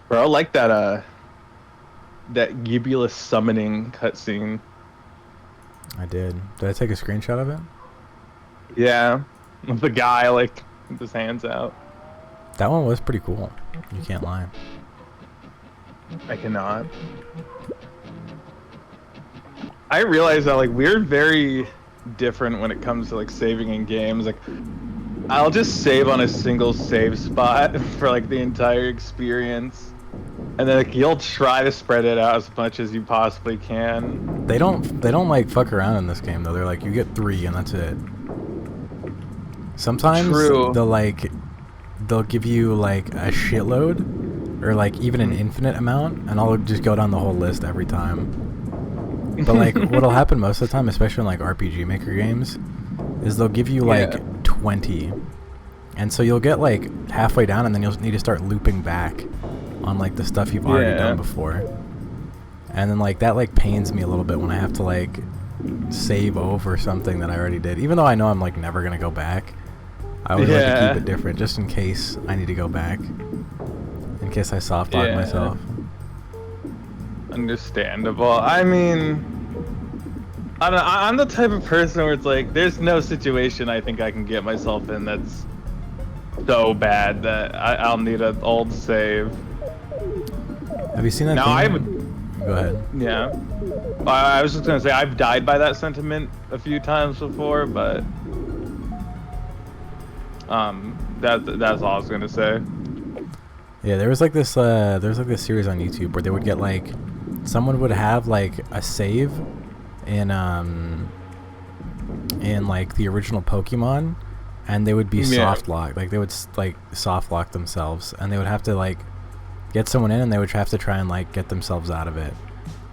Bro, I like that Gibulus summoning cutscene. I did. Did I take a screenshot of it? Yeah, with the guy like with his hands out. That one was pretty cool. You can't lie. I cannot. I realize that like we're very different when it comes to like saving in games. Like I'll just save on a single save spot for like the entire experience. And then like, you'll try to spread it out as much as you possibly can. They don't like fuck around in this game though. They're like, you get 3 and that's it. Sometimes True. they'll give you like a shitload or like even an infinite amount, and I'll just go down the whole list every time. But like what'll happen most of the time, especially in like RPG Maker games, is they'll give you like 20. And so you'll get like halfway down and then you'll need to start looping back on like the stuff you've already done before. And then like that like pains me a little bit when I have to like save over something that I already did. Even though I know I'm like never gonna go back, I always like to keep it different just in case I need to go back. In case I soft lock myself. Understandable. I mean, I don't know, I'm the type of person where it's like, there's no situation I think I can get myself in that's so bad that I'll need an old save. Have you seen that? Now Go ahead. Yeah. I was just gonna say I've died by that sentiment a few times before, but that's all I was gonna say. Yeah, there was like this series on YouTube where they would get like someone would have like a save in like the original Pokemon, and they would be soft locked. Like they would like soft lock themselves, and they would have to like get someone in, and they would have to try and like get themselves out of it.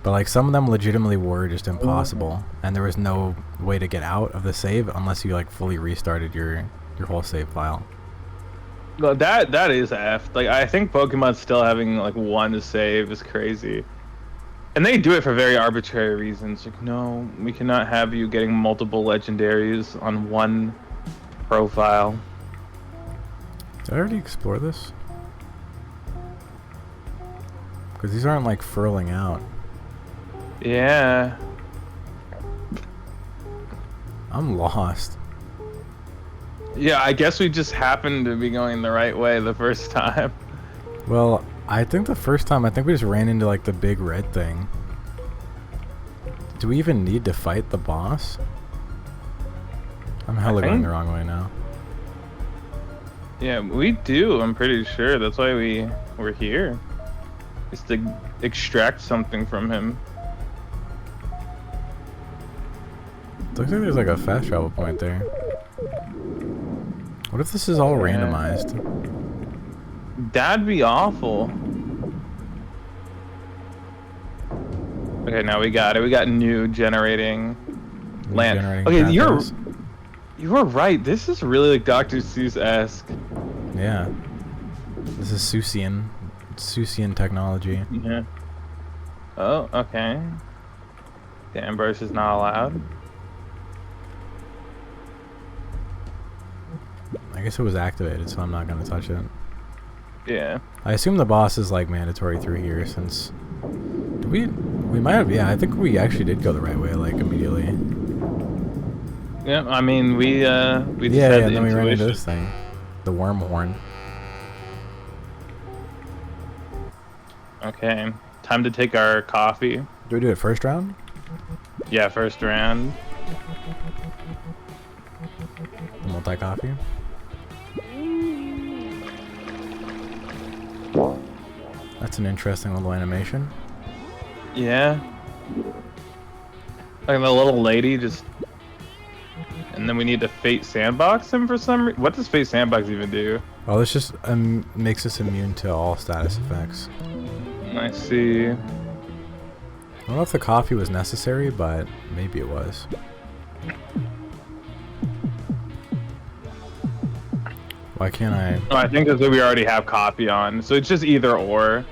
But like some of them legitimately were just impossible, and there was no way to get out of the save unless you like fully restarted your whole save file. Well, that is effed. Like I think Pokemon still having like one save is crazy. And they do it for very arbitrary reasons. Like, no, we cannot have you getting multiple legendaries on one profile. Did I already explore this? Because these aren't like furling out. Yeah. I'm lost. Yeah, I guess we just happened to be going the right way the first time. Well, I think the first time, I think we just ran into like the big red thing. Do we even need to fight the boss? I'm hella going the wrong way now. Yeah, we do, I'm pretty sure. That's why we're here. Is to extract something from him. Looks like there's like a fast travel point there. What if this is all randomized? That'd be awful. Okay, now we got it. We got new generating land. Okay, you were right. This is really like Dr. Seuss-esque. Yeah. This is Seussian technology. Yeah. Oh, okay. The ambush is not allowed. I guess it was activated, so I'm not gonna touch it. Yeah. I assume the boss is like mandatory through here since we might have. Yeah, I think we actually did go the right way like immediately. Yeah, I mean we just had and then we ran into this thing, the worm horn. Okay, time to take our coffee. Do we do it first round? Yeah, first round. The multi-coffee. That's an interesting little animation. Yeah. Like the little lady just... And then we need to Fate Sandbox him for some reason? What does Fate Sandbox even do? Well, this just makes us immune to all status effects. I see. I don't know if the coffee was necessary, but maybe it was. Why can't I... Oh, I think that's what we already have coffee on. So it's just either or.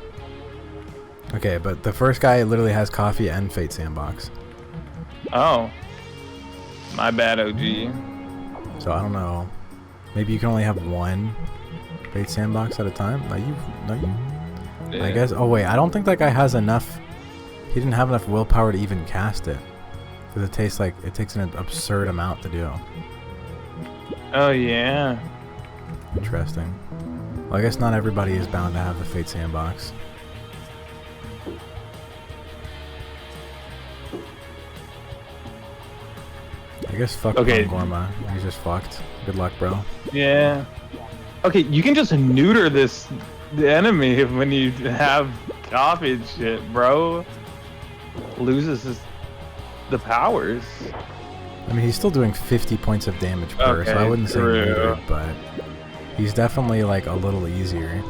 Okay, but the first guy literally has coffee and Fate Sandbox. Oh. My bad, OG. So I don't know. Maybe you can only have one Fate Sandbox at a time? No, you... I Yeah. guess. Oh wait, I don't think that guy has enough. He didn't have enough willpower to even cast it, because it takes an absurd amount to do. Oh yeah. Interesting. Well, I guess not everybody is bound to have the Fate Sandbox. I guess fuck Okay. Gorma. He's just fucked. Good luck, bro. Yeah. Okay, you can just neuter the enemy when you have coffee and shit, bro. Loses the powers. I mean, he's still doing 50 points of damage per, so I Okay, wouldn't say true. neutered, but he's definitely like a little easier.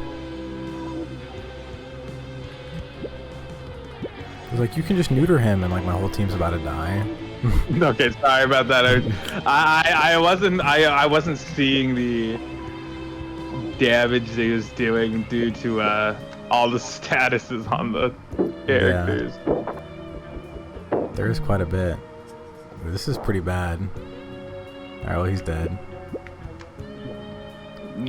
It's like you can just neuter him, and like my whole team's about to die. Okay, sorry about that. I wasn't seeing the damage that he was doing due to all the statuses on the characters. There is quite a bit. Ooh, this is pretty bad. Alright, well, he's dead.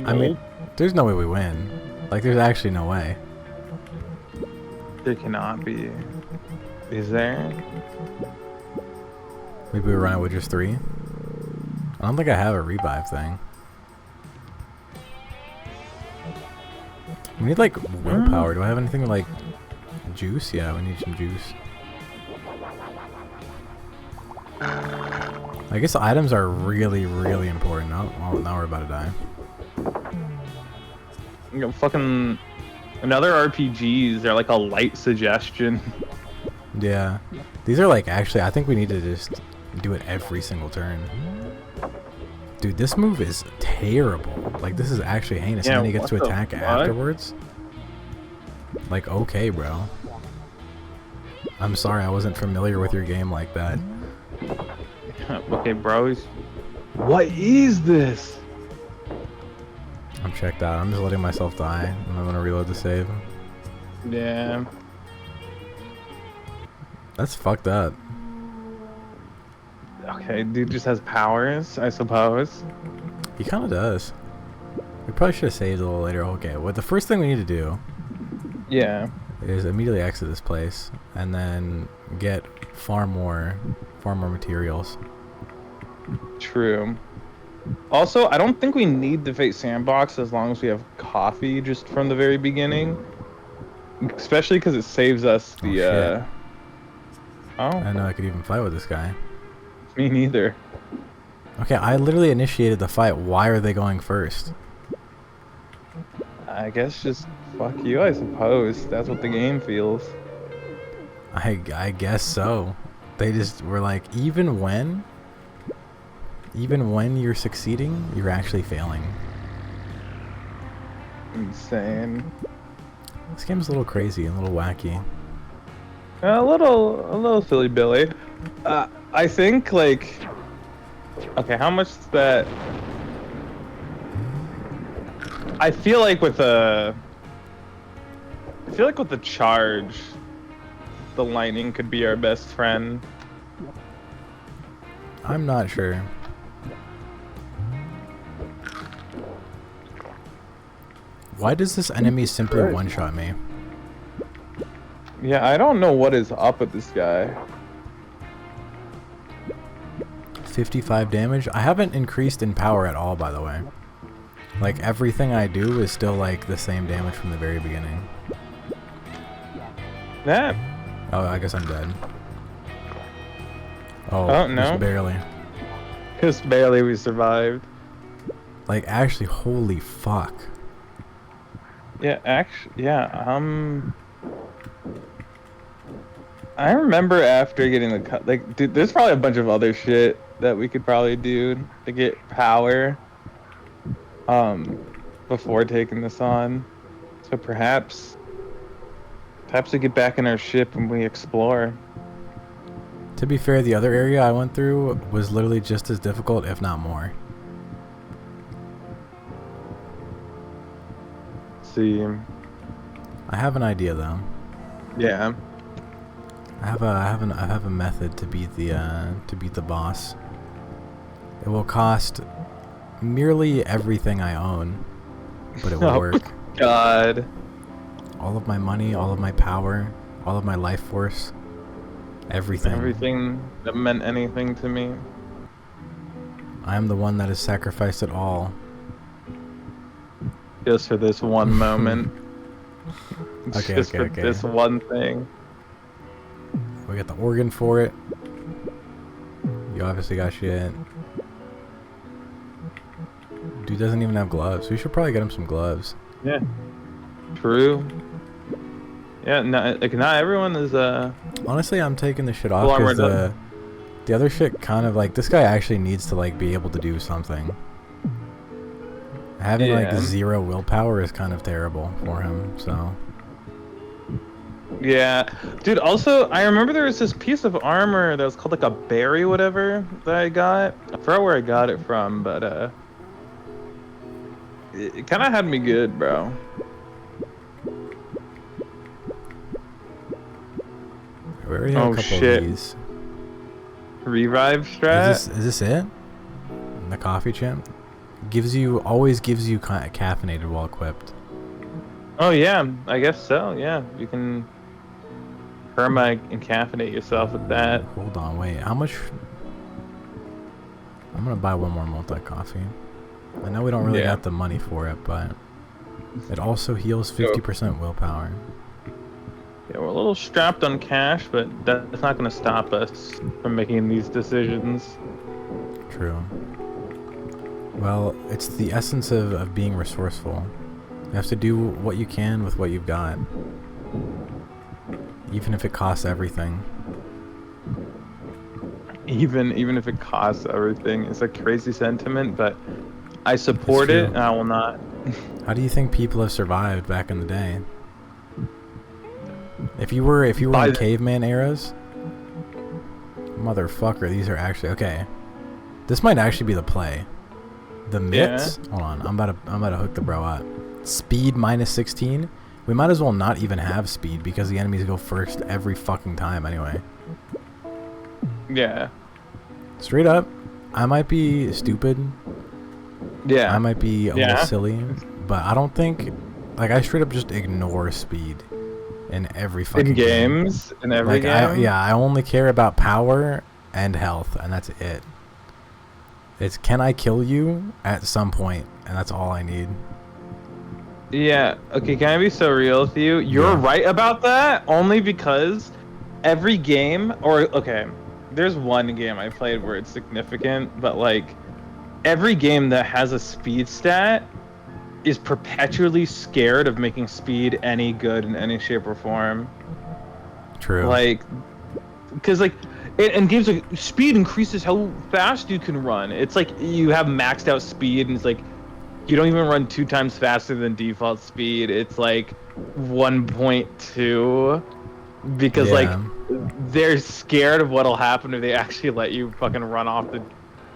I mean, there's no way we win. Like, there's actually no way. There cannot be. Is there? Maybe we run it with just 3? I don't think I have a revive thing. We need, like, willpower. Do I have anything like juice? Yeah, we need some juice. I guess items are really, really important. Oh, now we're about to die. You know, fucking another RPGs. They're like a light suggestion. Yeah. These are like, actually, I think we need to just do it every single turn. Dude, this move is terrible. Like, this is actually heinous. Yeah, And then he gets to what the attack fuck? afterwards. Like, okay, bro. I'm sorry, I wasn't familiar with your game like that. Okay, bros. What is this? I'm checked out. I'm just letting myself die. And I'm gonna reload the save. Yeah. That's fucked up. Okay, dude just has powers, I suppose. He kind of does. We probably should have saved a little later. Okay, well, the first thing we need to do Yeah. is immediately exit this place and then get far more materials. True. Also, I don't think we need the Fate Sandbox as long as we have coffee just from the very beginning. Especially because it saves us the, I didn't know I could even fight with this guy. Me neither. Okay, I literally initiated the fight. Why are they going first? I guess just fuck you, I suppose. That's what the game feels. I guess so. They just were like, even when you're succeeding, you're actually failing. Insane. This game's a little crazy and a little wacky. A little silly Billy. I think like, okay, how much is that? I feel like with the charge, the lightning could be our best friend. I'm not sure. Why does this enemy simply one-shot me? Yeah, I don't know what is up with this guy. 55 damage? I haven't increased in power at all, by the way. Like, everything I do is still, like, the same damage from the very beginning. That. Oh, I guess I'm dead. Oh, Oh, no. just barely. Just barely we survived. Like, actually, holy fuck. Yeah, actually, yeah. I remember after getting the cut, like, dude, there's probably a bunch of other shit that we could probably do to get power. Before taking this on, so perhaps we get back in our ship and we explore. To be fair, the other area I went through was literally just as difficult, if not more. See. I have an idea though. Yeah. I have a method to beat the boss. It will cost merely everything I own, but it will work. God. All of my money, all of my power, all of my life force, everything. Everything that meant anything to me. I am the one that has sacrificed it all. Just for this one moment. Just for okay. this one thing. We got the organ for it. You obviously got shit. Dude doesn't even have gloves. We should probably get him some gloves. Yeah. True. Yeah, not everyone is Honestly, I'm taking the shit full off because armored up. the other shit kind of like, this guy actually needs to like be able to do something. Having like Yeah. 0 willpower is kind of terrible for him, so. Yeah. Dude, also I remember there was this piece of armor that was called like a berry whatever that I got. I forgot where I got it from, but it kinda had me good, bro. We already have a couple shit. of these. Revive strat? Is this it? The coffee champ? Always gives you caffeinated while equipped. Oh yeah, I guess so, yeah. You can perma and caffeinate yourself with that. Hold on, wait. How much? I'm gonna buy one more multi-coffee. I know we don't really got the money for it, but it also heals 50% willpower. Yeah, we're a little strapped on cash, but that's not going to stop us from making these decisions. True. Well, it's the essence of being resourceful. You have to do what you can with what you've got. Even if it costs everything. Even if it costs everything. It's a crazy sentiment, but I support it and I will not. How do you think people have survived back in the day? If you were in caveman eras, motherfucker, these are actually okay. This might actually be the play. The mitts. Hold on, I'm about to hook the bro up. Speed -16. We might as well not even have speed because the enemies go first every fucking time anyway. Yeah. Straight up, I might be stupid. Yeah. I might be a little silly, but I don't think, like, I straight up just ignore speed in every fucking game. In every game? I only care about power and health, and that's it. It's can I kill you at some point, and that's all I need. Yeah. Okay, can I be so real with you? You're right about that, only because every game, there's one game I played where it's significant, but like every game that has a speed stat is perpetually scared of making speed any good in any shape or form. True. Like, because like, and games like speed increases how fast you can run. It's like you have maxed out speed, and it's like you don't even run 2 times faster than default speed. It's like 1.2 because like they're scared of what'll happen if they actually let you fucking run off the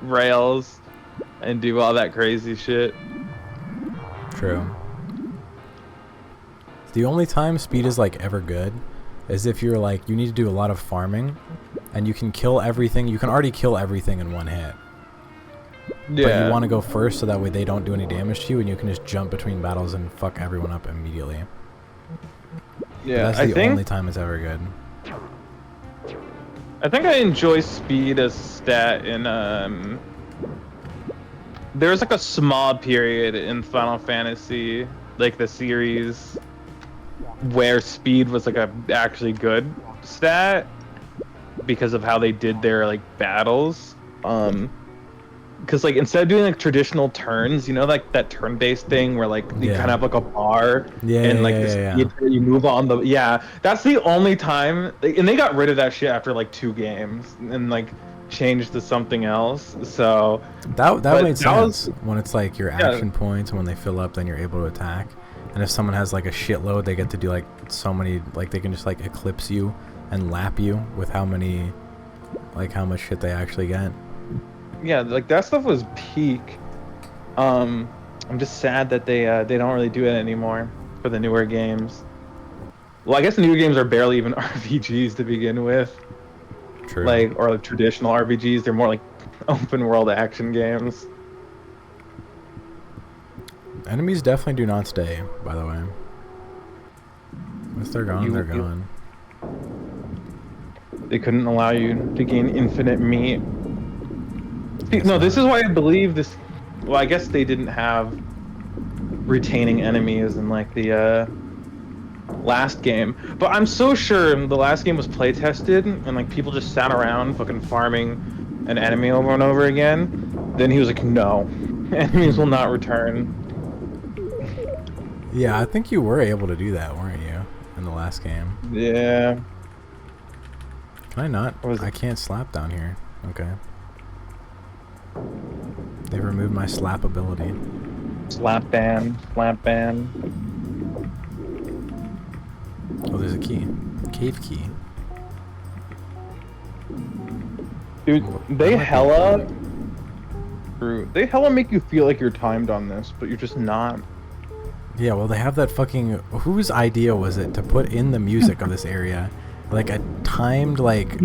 rails and do all that crazy shit. True. The only time speed is like ever good is if you're like, you need to do a lot of farming and you can kill everything. You can already kill everything in one hit. Yeah. But you want to go first so that way they don't do any damage to you and you can just jump between battles and fuck everyone up immediately. Yeah, but that's the only time it's ever good. I think I enjoy speed as stat in there's like a small period in Final Fantasy, like the series, where speed was like a actually good stat because of how they did their like battles. Because like instead of doing like traditional turns, you know, like that turn-based thing where like you kind of have like a bar and like you move on the that's the only time, and they got rid of that shit after like 2 games and like changed to something else. So that made sense when it's like your action points, and when they fill up then you're able to attack, and if someone has like a shitload they get to do like so many, like they can just like eclipse you and lap you with how many, like how much shit they actually get. Yeah, like that stuff was peak. I'm just sad that they don't really do it anymore for the newer games. Well, I guess the newer games are barely even RPGs to begin with. True. Like, or like traditional RPGs, they're more like open world action games. Enemies definitely do not stay, by the way. Once they're gone, they're gone. They couldn't allow you to gain infinite meat. No, this is why I believe this. Well, I guess they didn't have retaining enemies in like the last game, but I'm so sure the last game was play tested and like people just sat around fucking farming an enemy over and over again. Then he was like, no, enemies will not return. Yeah, I think you were able to do that, weren't you, in the last game? Yeah. Can I not? I can't slap down here. Okay. They removed my slap ability. Slap ban. Slap ban. Oh, there's a key. Cave key. Dude, they hella make you feel like you're timed on this, but you're just not. Yeah, well, they have that fucking... Whose idea was it to put in the music of this area like a timed, like,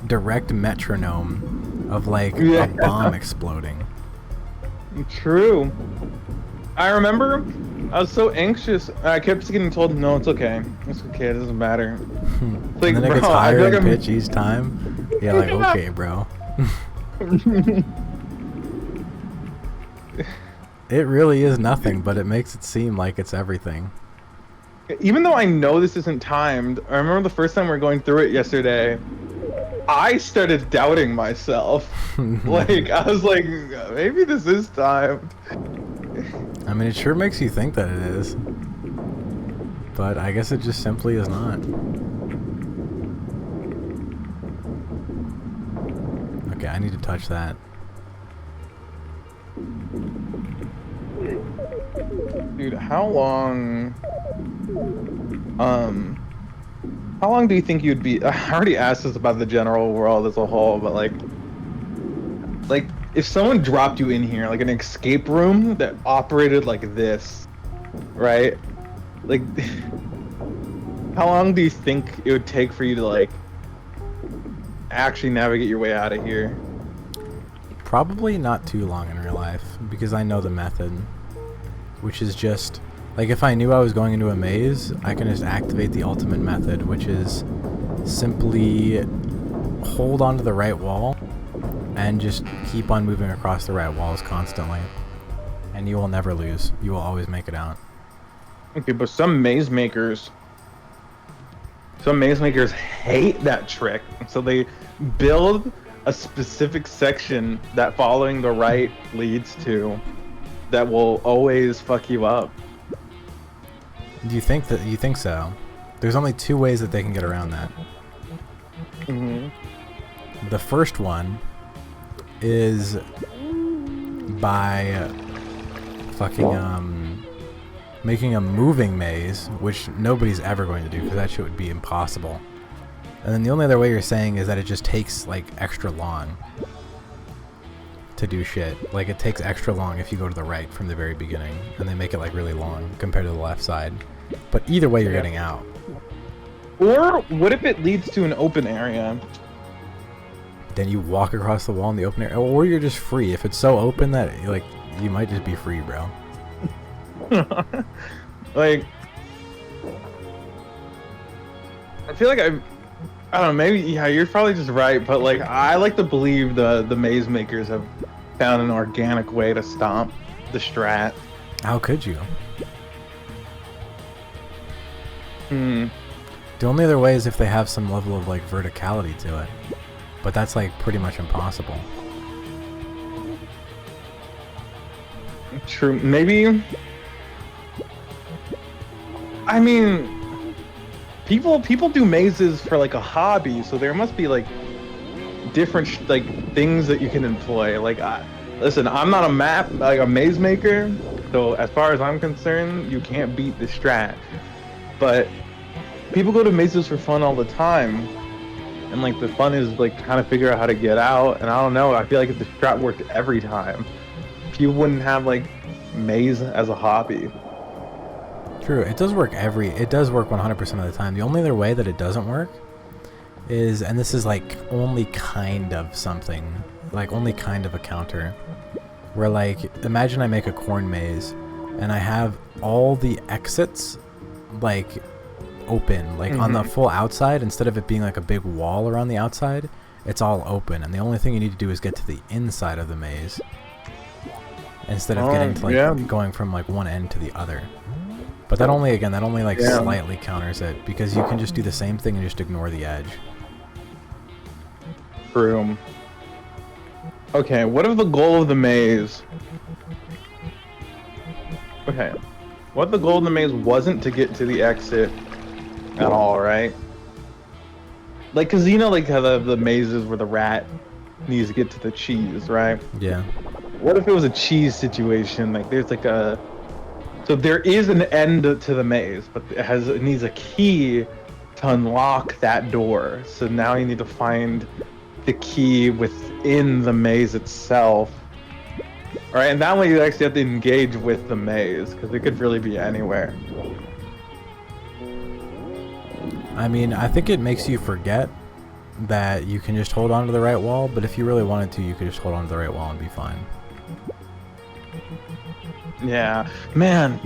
direct metronome of, like, a bomb exploding? True. I remember I was so anxious. I kept getting told, no, it's okay. It's okay, it doesn't matter. Like, and then it gets higher in pitch each time. Yeah, like, okay, bro. It really is nothing, but it makes it seem like it's everything. Even though I know this isn't timed, I remember the first time we were going through it yesterday, I started doubting myself. Like, I was like, maybe this is timed. I mean, it sure makes you think that it is. But I guess it just simply is not. Okay, I need to touch that. Dude, how long do you think you'd be? I already asked this about the general world as a whole, but like if someone dropped you in here, like an escape room that operated like this, right? Like, how long do you think it would take for you to like actually navigate your way out of here? Probably not too long in real life, because I know the method, which is just, like, if I knew I was going into a maze, I can just activate the ultimate method, which is simply hold onto the right wall and just keep on moving across the right walls constantly. And you will never lose. You will always make it out. Okay, but some maze makers hate that trick, so they build a specific section that following the right leads to that will always fuck you up. Do you think that you think so? There's only two ways that they can get around that. The first one is by fucking making a moving maze, which nobody's ever going to do because that shit would be impossible. And then the only other way you're saying is that it just takes like extra long to do shit. Like, it takes extra long if you go to the right from the very beginning, and they make it like really long compared to the left side. But either way, you're getting out. Or what if it leads to an open area? Then you walk across the wall in the open area, or you're just free. If it's so open that like you might just be free, bro. Like, I feel like I don't know, maybe, yeah, you're probably just right, but like, I like to believe the maze makers have found an organic way to stomp the strat. How could you? The only other way is if they have some level of like verticality to it, but that's like pretty much impossible. True, maybe. I mean, people do mazes for like a hobby, so there must be like different like things that you can employ. Like, listen, I'm not a maze maker, so as far as I'm concerned, you can't beat the strat. But people go to mazes for fun all the time, and like the fun is like trying to figure out how to get out. And I don't know, I feel like if the strat worked every time, people wouldn't have like maze as a hobby. True, it does work 100% of the time. The only other way that it doesn't work is, and this is like only kind of something, like only kind of a counter, where like, imagine I make a corn maze and I have all the exits like open. Like on the full outside, instead of it being like a big wall around the outside, it's all open. And the only thing you need to do is get to the inside of the maze. Instead of getting to like going from like one end to the other. But that only like slightly counters it, because you can just do the same thing and just ignore the edge. True. Okay, what if the goal of the maze... Okay. What if the goal of the maze wasn't to get to the exit at all, right? Like, cause you know, like how the mazes where the rat needs to get to the cheese, right? Yeah. What if it was a cheese situation? Like, there's like a... So there is an end to the maze, but it needs a key to unlock that door. So now you need to find the key within the maze itself. All right, and that way you actually have to engage with the maze, because it could really be anywhere. I mean, I think it makes you forget that you can just hold on to the right wall, but if you really wanted to, you could just hold on to the right wall and be fine. Yeah, man.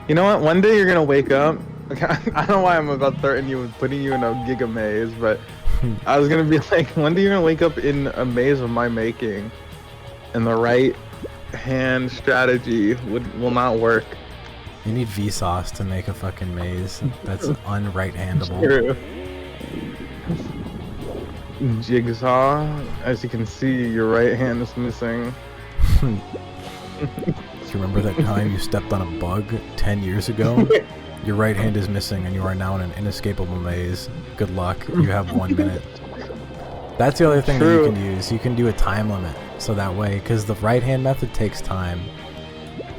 You know what? One day you're gonna wake up. I don't know why I'm about to threaten you with putting you in a giga maze, but I was gonna be like, one day you're gonna wake up in a maze of my making, and the right hand strategy will not work. You need Vsauce to make a fucking maze that's unright-handable. True. Jigsaw, as you can see, your right hand is missing. Do you remember that time you stepped on a bug 10 years ago? Your right hand is missing and you are now in an inescapable maze. Good luck. You have 1 minute. That's the other thing that you can use. You can do a time limit. So that way, because the right hand method takes time.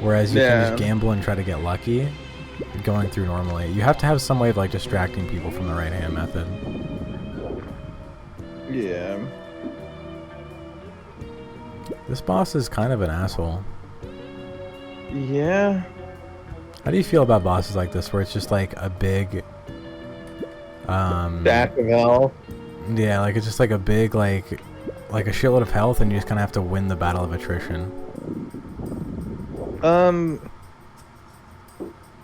Whereas you can just gamble and try to get lucky going through normally. You have to have some way of like distracting people from the right hand method. Yeah. This boss is kind of an asshole. Yeah. How do you feel about bosses like this, where it's just like a big stack of health? Yeah, like it's just like a big like a shitload of health, and you just kind of have to win the battle of attrition.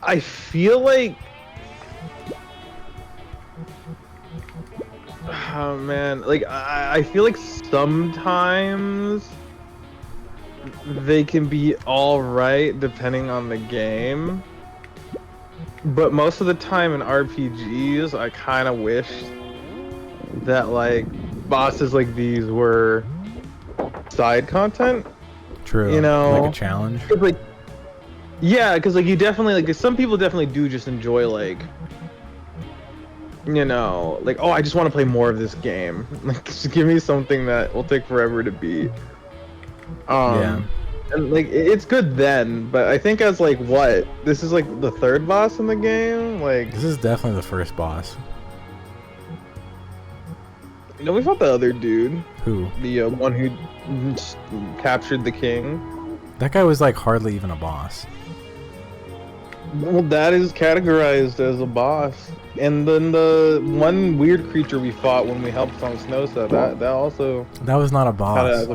I feel like, oh man, like I feel like sometimes they can be all right depending on the game, but most of the time in RPGs I kind of wish that like bosses like these were side content. True. You know, like a challenge. Like, yeah, because like you definitely like some people definitely do just enjoy like, you know, like, oh, I just want to play more of this game. Like, just give me something that will take forever to beat. Yeah. And like it's good then, but I think as like what? This is like the third boss in the game. Like this is definitely the first boss. You know, we fought the other dude. Who? The one who captured the king. That guy was like hardly even a boss. Well, that is categorized as a boss. And then the one weird creature we fought when we helped on Snowsa, that also... That was not a boss.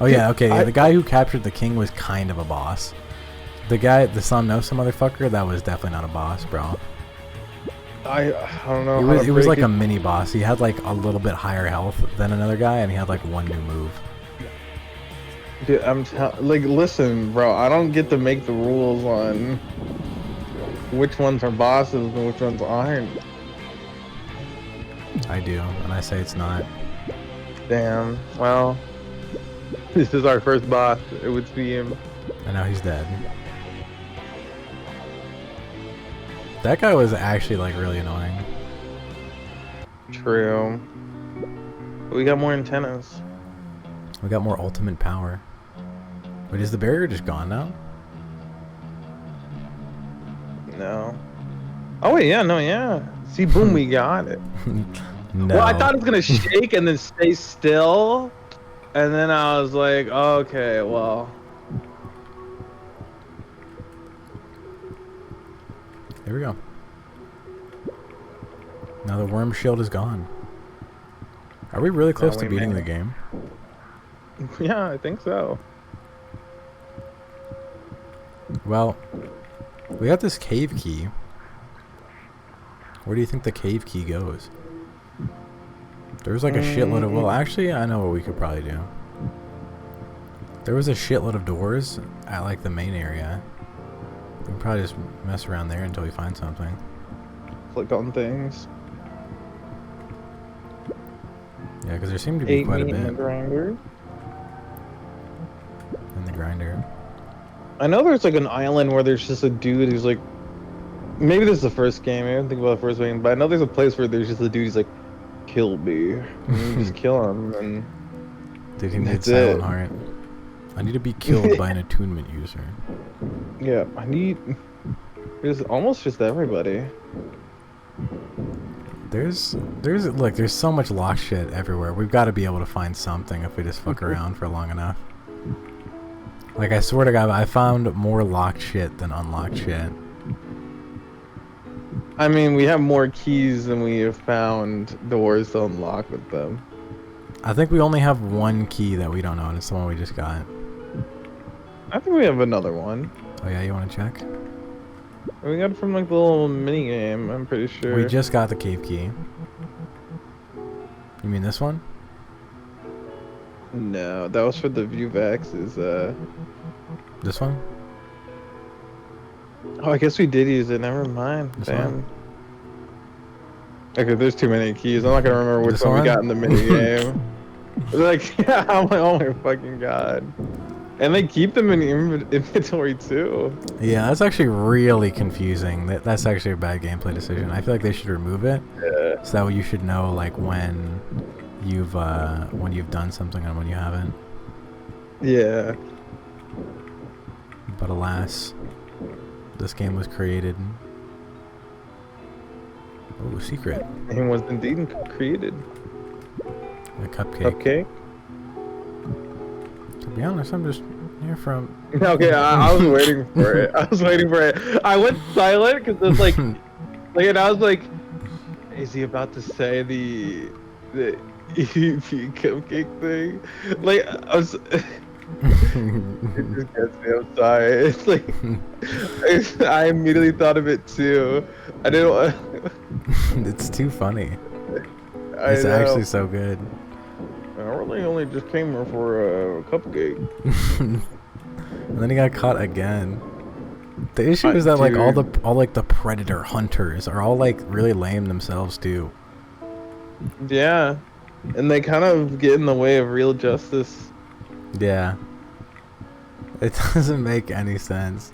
Oh yeah, okay, the guy who captured the king was kind of a boss. The guy, the Somnosa motherfucker, that was definitely not a boss, bro. I don't know. It was like a mini boss. He had like a little bit higher health than another guy, and he had like one new move. Dude, like, listen, bro, I don't get to make the rules on which ones are bosses and which ones aren't. I do, and I say it's not. Damn, well, this is our first boss, it would seem. And now he's dead. That guy was actually like really annoying. True. We got more antennas. We got more ultimate power. Wait, is the barrier just gone now? No. Oh wait, yeah, no, yeah. See, boom, we got it. No. Well, I thought it was gonna shake and then stay still, and then I was like, okay, well. There we go. Now the worm shield is gone. Are we really close to beating the game? Yeah, I think so. Well, we got this cave key, Where do you think the cave key goes? There's like a shitload of... Well, actually, I know what we could probably do. There was a shitload of doors at like the main area. We can probably just mess around there until we find something. Click on things. Yeah, because there seemed to be quite a bit. In the grinder. In the grinder. I know there's like an island where there's just a dude who's like... Maybe this is the first game. I didn't think about the first game. But I know there's a place where there's just a dude who's like, kill me. And you just kill him. And dude, he made Silent Heart. I need to be killed by an attunement user. Yeah, I need... There's almost just everybody. There's so much locked shit everywhere. We've got to be able to find something if we just fuck around for long enough. Like, I swear to God, I found more locked shit than unlocked shit. I mean, we have more keys than we have found doors to unlock with them. I think we only have one key that we don't know, and it's the one we just got. I think we have another one. Oh yeah, you want to check? We got it from like the little mini game, I'm pretty sure. We just got the cave key. You mean this one? No, that was for the Vuvax's, This one? Oh, I guess we did use it, never mind. This Damn. one? Okay, there's too many keys. I'm not gonna remember which one we got in the mini game. Like, yeah, I'm like, oh my fucking god. And they keep them in inventory too. Yeah, that's actually really confusing. That's actually a bad gameplay decision. I feel like they should remove it. Yeah. So that way you should know like when you've done something and when you haven't. Yeah. But alas, this game was created. Oh, secret. It was indeed created. A cupcake. Cupcake? To be honest, I'm just here from... Okay, I was waiting for it. I was waiting for it. I went silent because it's like, and I was like, is he about to say the EP cupcake thing? Like, I was... It just gets me. I'm sorry. It's like, I immediately thought of it too. I didn't want... It's too funny. It's actually so good. I really only just came here for a cupcake. And then he got caught again. The issue is that like all the predator hunters are all like really lame themselves too. Yeah, and they kind of get in the way of real justice. Yeah. It doesn't make any sense.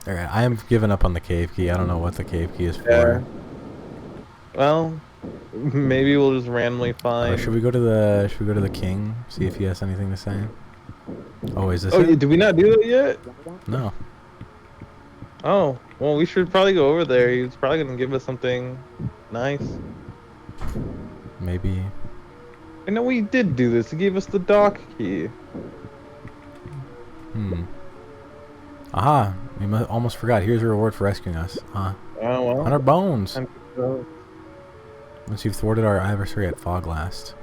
Alright, I am giving up on the cave key. I don't know what the cave key is for. Yeah. Well, maybe we'll just randomly find. Should we go to the king? See if he has anything to say. Oh, is this Oh, it? did we not do it yet? No. Oh, well, we should probably go over there. He's probably gonna give us something nice. Maybe. I know we did do this. He gave us the dock key. Aha! We almost forgot. Here's a reward for rescuing us. Oh well. 100 bones. Once you've thwarted our adversary at Foglast.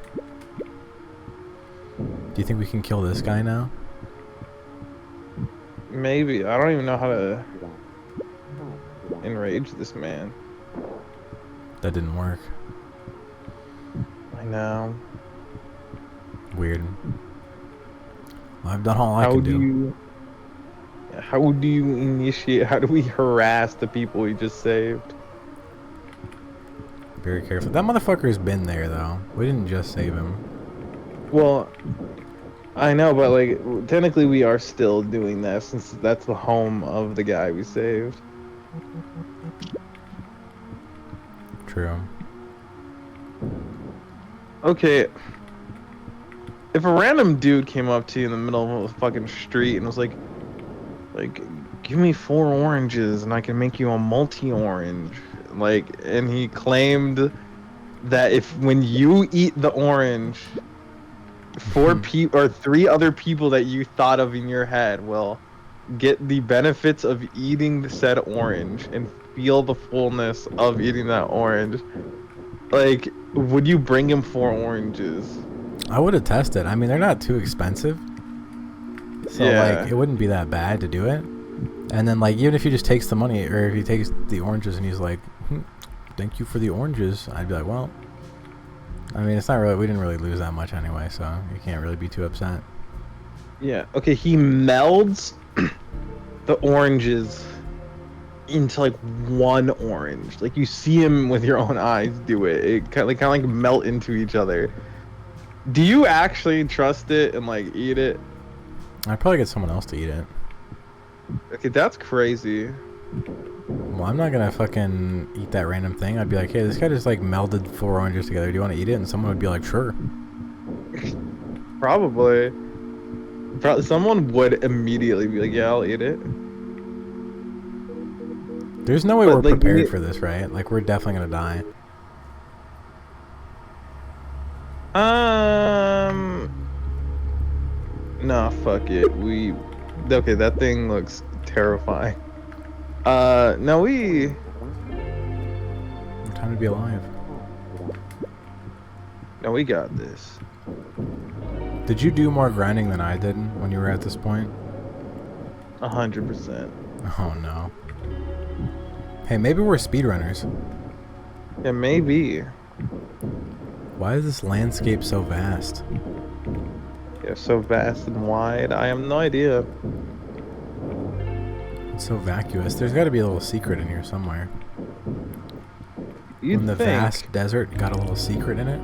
Do you think we can kill this guy now? Maybe. I don't even know how to enrage this man. That didn't work. I know. Weird. Well, I've done all I can do. How do you initiate? How do we harass the people we just saved? Very careful. That motherfucker's been there though. We didn't just save him. Well, I know, but like technically we are still doing that since that's the home of the guy we saved. True. Okay. If a random dude came up to you in the middle of a fucking street and was like, give me 4 oranges and I can make you a multi-orange. Like, and he claimed that when you eat the orange, 3 other people that you thought of in your head will get the benefits of eating the said orange and feel the fullness of eating that orange. Like, would you bring him 4 oranges? I would have tested. I mean, they're not too expensive. So, yeah. like, it wouldn't be that bad to do it. And then like even if he just takes the money, or if he takes the oranges and he's like, "Thank you for the oranges," I'd be like, "Well, I mean, it's not really. We didn't really lose that much anyway, so you can't really be too upset." Yeah. Okay. He melds the oranges into like one orange. Like you see him with your own eyes do it. It kind of like melt into each other. Do you actually trust it and like eat it? I'd probably get someone else to eat it. Okay, that's crazy. Well, I'm not gonna fucking eat that random thing. I'd be like, "Hey, this guy just like melded 4 oranges together. Do you want to eat it?" And someone would be like, "Sure." Probably. Someone would immediately be like, "Yeah, I'll eat it." There's no way But we're like, prepared for this, right? Like we're definitely gonna die. Nah, fuck it. Okay, that thing looks terrifying. No, Time to be alive. we got this. Did you do more grinding than I did when you were at this point? 100%. Oh no. Hey, maybe we're speedrunners. Yeah, maybe. Why is this landscape so vast? Yeah, so vast and wide. I have no idea. It's so vacuous. There's got to be a little secret in here somewhere. You'd When the think. vast desert got a little secret in it.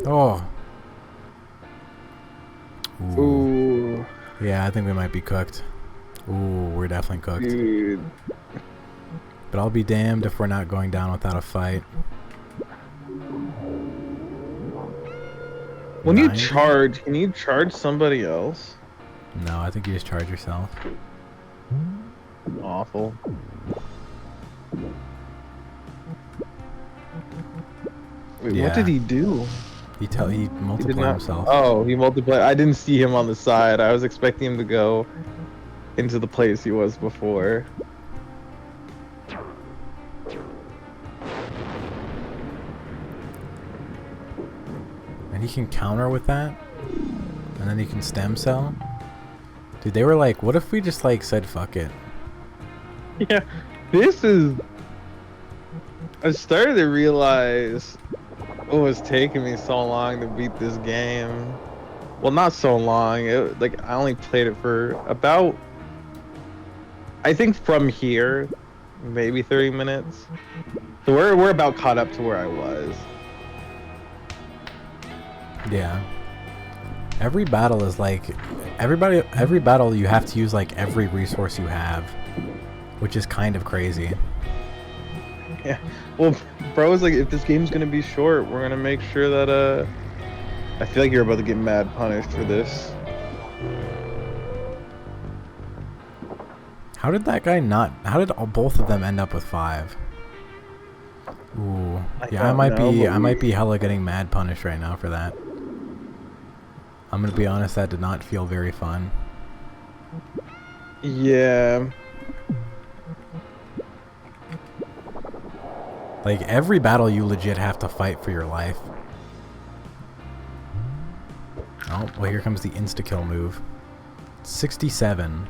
Oh. Ooh. Ooh, Yeah, I think we might be cooked. Ooh, we're definitely cooked. dude. But I'll be damned if we're not going down without a fight. When you 90? charge, can you charge somebody else? No, I think you just charge yourself. Awful. Wait, Yeah. what did he do? He He did multiplied not. himself. Oh, he multiplied. I didn't see him on the side. I was expecting him to go into the place he was before. And he can counter with that? And then he can stem cell? Dude, they were like, what if we just like said fuck it? Yeah, this is. I started to realize what was taking me so long to beat this game. Well, not so long. Like I only played it for about. I think from here, maybe 30 minutes. So we're about caught up to where I was. Yeah. Every battle is like every battle you have to use like every resource you have, which is kind of crazy. Yeah. Well, bro was like, if this game's gonna be short, we're gonna make sure that I feel like you're about to get mad punished for this. How did that guy not? How did both of them end up with 5? Ooh. Yeah, I might be hella getting mad punished right now for that. I'm gonna be honest, that did not feel very fun. Yeah. Like every battle you legit have to fight for your life. Oh, well here comes the insta-kill move. 67.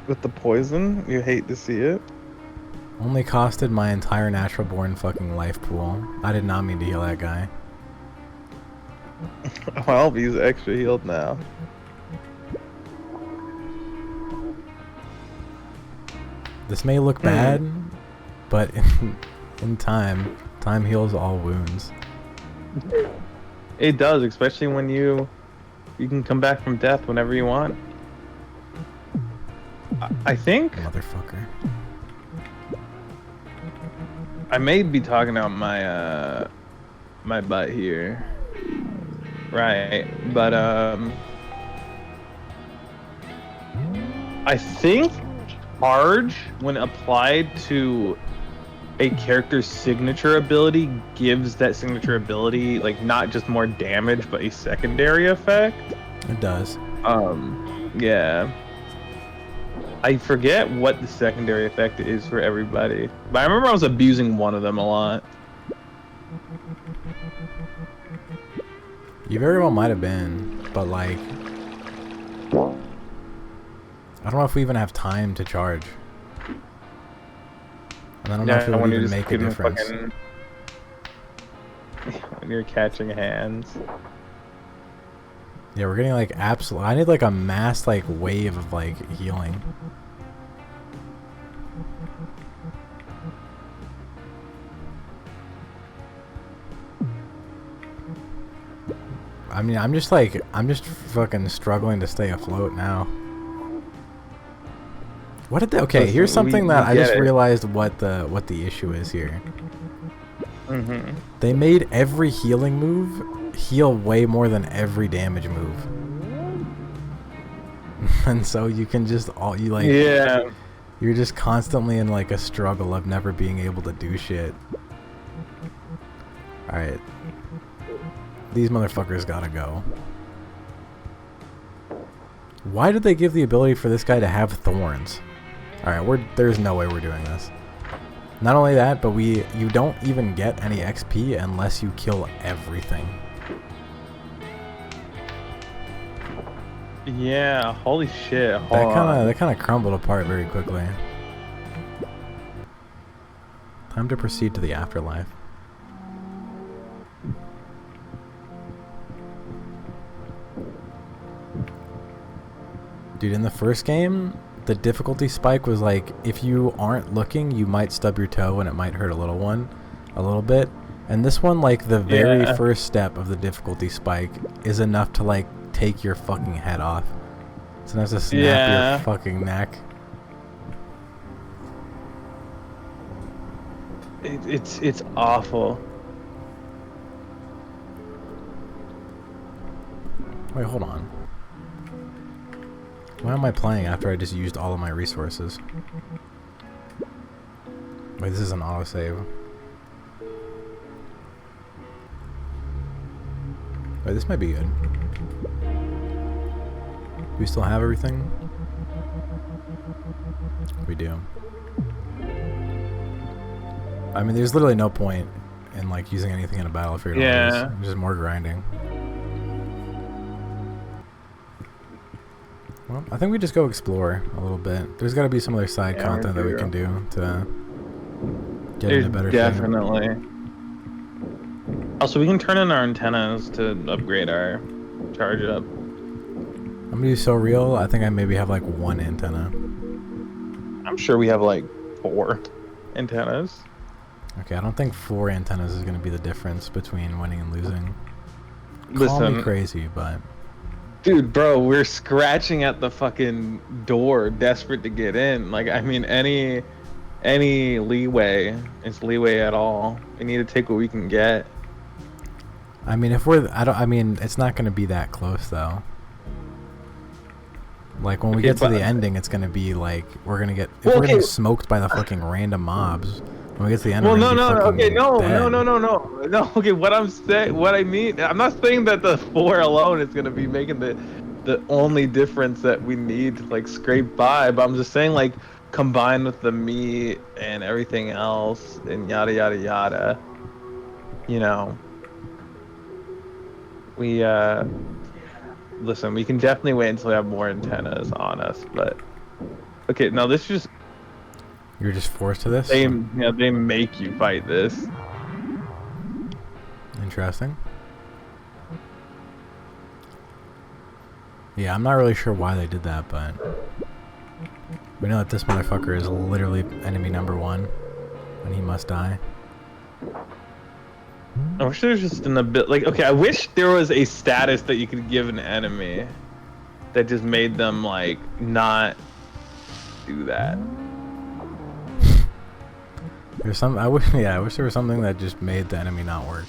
With the poison, you hate to see it. Only costed my entire natural born fucking life pool. I did not mean to heal that guy. Well, he's extra healed now. This may look bad, but in time heals all wounds. It does, especially when you can come back from death whenever you want. I think Motherfucker. I may be talking out my my butt here. Right, but I think charge, when applied to a character's signature ability, gives that signature ability like not just more damage but a secondary effect. It does. Yeah. I forget what the secondary effect is for everybody, but I remember I was abusing one of them a lot. You very well might have been, but like I don't know if we even have time to charge. And I don't know if it would when you're even just make a getting difference. fucking when you're catching hands. Yeah, we're getting like absolute. I need like a mass like wave of like healing. I mean, I'm just fucking struggling to stay afloat now. What did they, okay, Listen, here's something that I just it. realized what the issue is here. Mm-hmm. They made every healing move heal way more than every damage move. And so you can just Yeah. you're just constantly in like a struggle of never being able to do shit. Alright. These motherfuckers gotta go. Why did they give the ability for this guy to have thorns? Alright, there's no way we're doing this. Not only that, but you don't even get any XP unless you kill everything. Yeah, holy shit. That kinda crumbled apart very quickly. Time to proceed to the afterlife. Dude, in the first game, the difficulty spike was like, if you aren't looking, you might stub your toe and it might hurt a little bit. And this one, like, the very first step of the difficulty spike is enough to, like, take your fucking head off. It's enough to snap your fucking neck. It's awful. Wait, hold on. Why am I playing after I just used all of my resources? Wait, this is an autosave. Wait, this might be good. Do we still have everything? We do. I mean, there's literally no point in like using anything in a battle if you're just more grinding. Well, I think we just go explore a little bit. There's got to be some other side content that we can do to get into better shape. Definitely. Also, we can turn in our antennas to upgrade our charge up. I'm gonna be so real. I think I maybe have like one antenna. I'm sure we have like 4 antennas. Okay, I don't think 4 antennas is gonna be the difference between winning and losing. Listen, Call me crazy, but dude, bro, we're scratching at the fucking door, desperate to get in. Like, I mean, any leeway is leeway at all. We need to take what we can get. I mean, I mean, it's not gonna be that close though. Like when we get to the ending, it's gonna be like we're gonna get we're getting smoked by the fucking random mobs. When we get to the end, well, no. Okay, what I mean, I'm not saying that the 4 alone is gonna be making the only difference that we need to like scrape by, but I'm just saying like combined with the meat and everything else and yada yada yada. You know, we listen. We can definitely wait until we have more antennas on us, but okay, now this is just. You're just forced to this? They make you fight this. Interesting. Yeah, I'm not really sure why they did that, but we know that this motherfucker is literally enemy number 1, and he must die. I wish there was just an ability. Like, okay, I wish there was a status that you could give an enemy that just made them like not do that. I wish there was something that just made the enemy not work.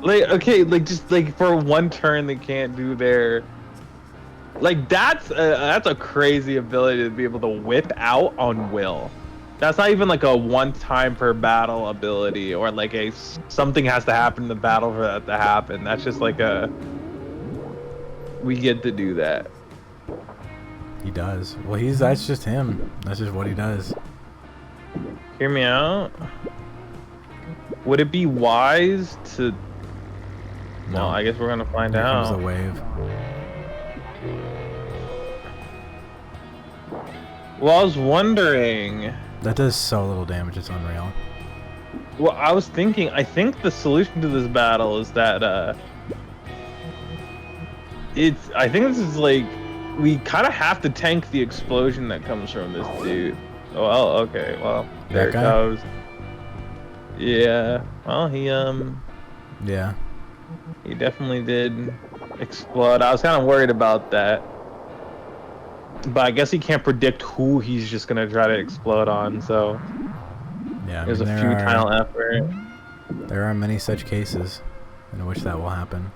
Like, okay, like just like for one turn they can't do their. Like that's a crazy ability to be able to whip out on will. That's not even like a one time per battle ability or like something has to happen in the battle for that to happen. That's just like we get to do that. He does. Well, that's just him. That's just what he does. Hear me out. Would it be wise to? No, I guess we're gonna find out. Here comes the wave. Well, I was wondering. That does so little damage, it's unreal. Well, I was thinking. I think the solution to this battle is that it's. I think this is like we kind of have to tank the explosion that comes from this dude. Oh, well, okay. Well, there That it guy? goes. Yeah. Well, Yeah. he definitely did explode. I was kind of worried about that. But I guess he can't predict who he's just gonna try to explode on, so Yeah, I there's mean, a futile effort. there are many such cases in which that will happen.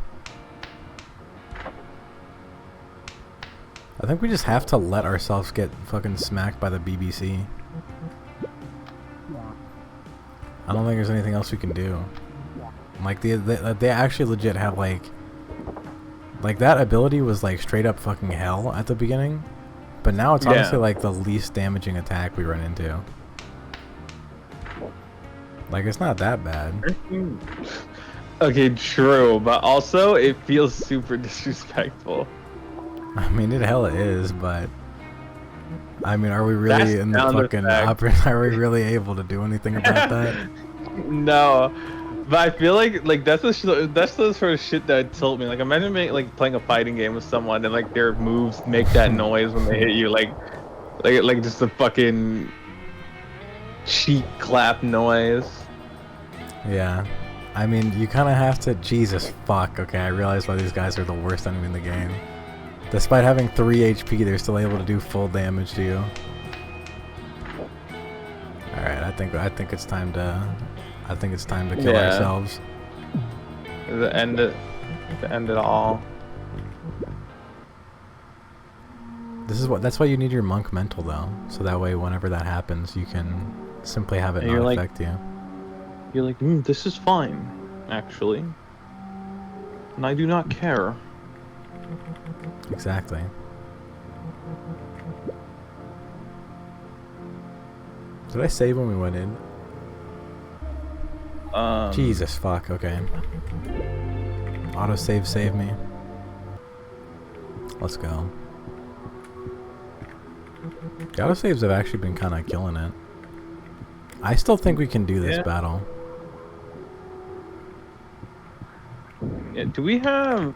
I think we just have to let ourselves get fucking smacked by the BBC. I don't think there's anything else we can do. Like, they actually legit have, like, that ability was, like, straight up fucking hell at the beginning. But now it's honestly, like, the least damaging attack we run into. Like, it's not that bad. Okay, true, but also it feels super disrespectful. I mean, it hella is, but... I mean, are we really That's in the sound fucking... effect. Are we really able to do anything about that? No, but I feel like that's the sort of shit that tilt me. Like, imagine playing a fighting game with someone and like their moves make that noise when they hit you, like just the fucking cheek clap noise. Yeah. I mean, you kind of have to... Jesus fuck. Okay, I realize why these guys are the worst enemy in the game. Despite having 3 HP, they're still able to do full damage to you. Alright, I think it's time to... I think it's time to kill ourselves. To end it all. That's why you need your monk mental, though. So that way, whenever that happens, you can simply have it not affect you. You're like, this is fine, actually. And I do not care. Exactly. Did I save when we went in? Jesus fuck, okay. Autosave, save me. Let's go. The autosaves have actually been kind of killing it. I still think we can do this battle. Yeah, do we have...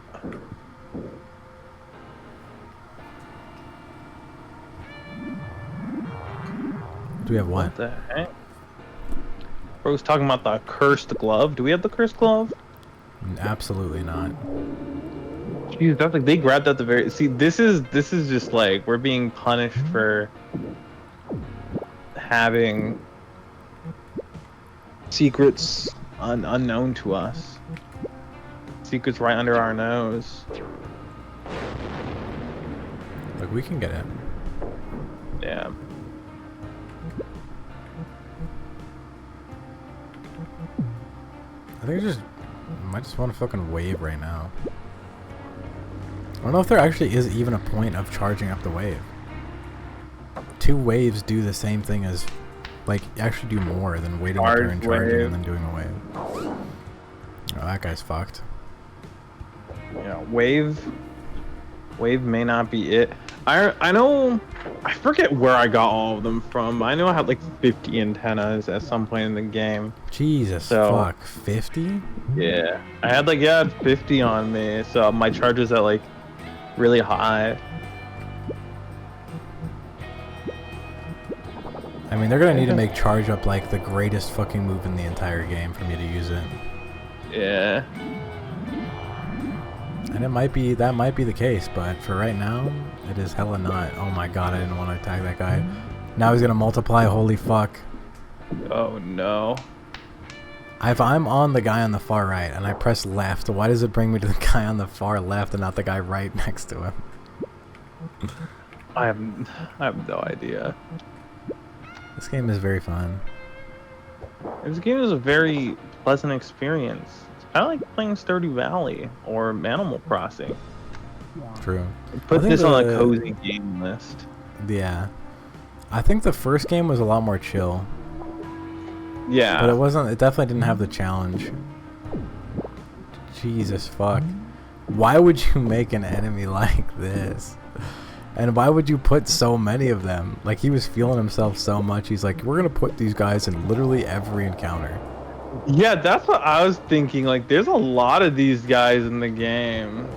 Do we have what? What the heck? Bro was talking about the cursed glove. Do we have the cursed glove? Absolutely not. Jeez, that's like they grabbed at the very... See, this is just like we're being punished for having secrets unknown to us. Secrets right under our nose. Look, we can get it. Yeah. I think I might just want to fucking wave right now. I don't know if there actually is even a point of charging up the wave. 2 waves do the same thing as, like, actually do more than waiting a turn, charging, and then doing a wave. Oh, that guy's fucked. Yeah, wave may not be it. I know, I forget where I got all of them from. I know I had like 50 antennas at some point in the game. Jesus fuck, 50? Yeah, I had like 50 on me, so my charge is at like really high. I mean, they're gonna need to make charge up like the greatest fucking move in the entire game for me to use it. Yeah. And that might be the case, but for right now, it is hella not. Oh my god, I didn't want to attack that guy. Now he's gonna multiply, holy fuck. Oh no. If I'm on the guy on the far right and I press left, why does it bring me to the guy on the far left and not the guy right next to him? I have no idea. This game is very fun. This game is a very pleasant experience. It's kind of like playing Stardew Valley or Animal Crossing. True. Put this on a cozy game list. Yeah. I think the first game was a lot more chill. Yeah. But it definitely didn't have the challenge. Jesus fuck. Why would you make an enemy like this? And why would you put so many of them? Like, he was feeling himself so much. He's like, we're gonna put these guys in literally every encounter. Yeah, that's what I was thinking. Like, there's a lot of these guys in the game.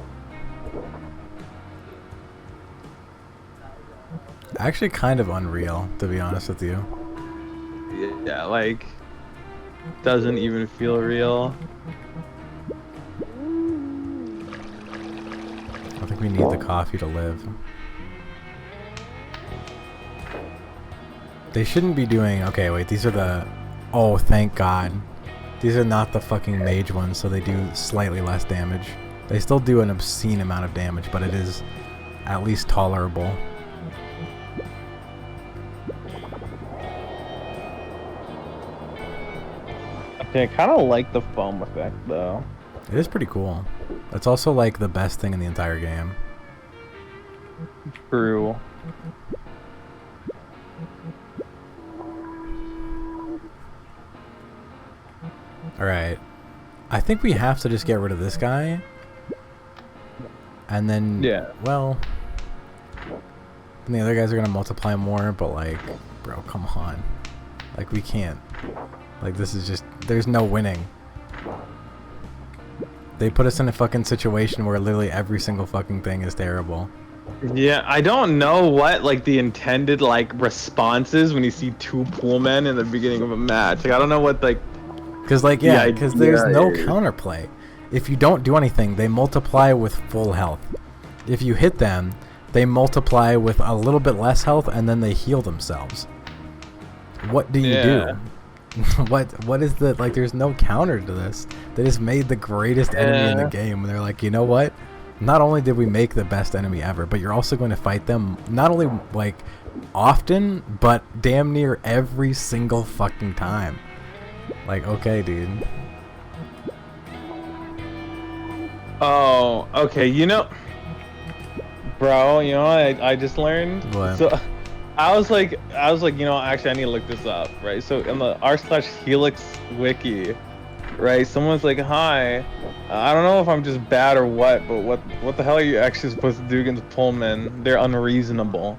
Actually, kind of unreal, to be honest with you. Yeah, like, doesn't even feel real. I think we need the coffee to live. They shouldn't be doing... Okay, wait, these are the... Oh, thank God. These are not the fucking mage ones, so they do slightly less damage. They still do an obscene amount of damage, but it is at least tolerable. Okay, I kind of like the foam effect, though. It is pretty cool. It's also, like, the best thing in the entire game. True. Alright. I think we have to just get rid of this guy. And then... Yeah. Well... And the other guys are gonna multiply more, but, like... Bro, come on. Like, we can't. Like, this is just... There's no winning. They put us in a fucking situation where literally every single fucking thing is terrible. Yeah, I don't know what, like, the intended, like, response is when you see two pool men in the beginning of a match. Like, I don't know what, like... Because, like, yeah, because there's no counterplay. If you don't do anything, they multiply with full health. If you hit them, they multiply with a little bit less health, and then they heal themselves. What do you do? What is the... Like, there's no counter to this. They just made the greatest enemy in the game, and they're like, you know what? Not only did we make the best enemy ever, but you're also going to fight them not only, like, often, but damn near every single fucking time. Like, okay, dude. Oh, okay, you know... Bro, you know what I just learned? What? So, I was like, you know, actually, I need to look this up, right? So, in the r/Helix wiki, right, someone's like, hi, I don't know if I'm just bad or what, but what the hell are you actually supposed to do against Pullman? They're unreasonable.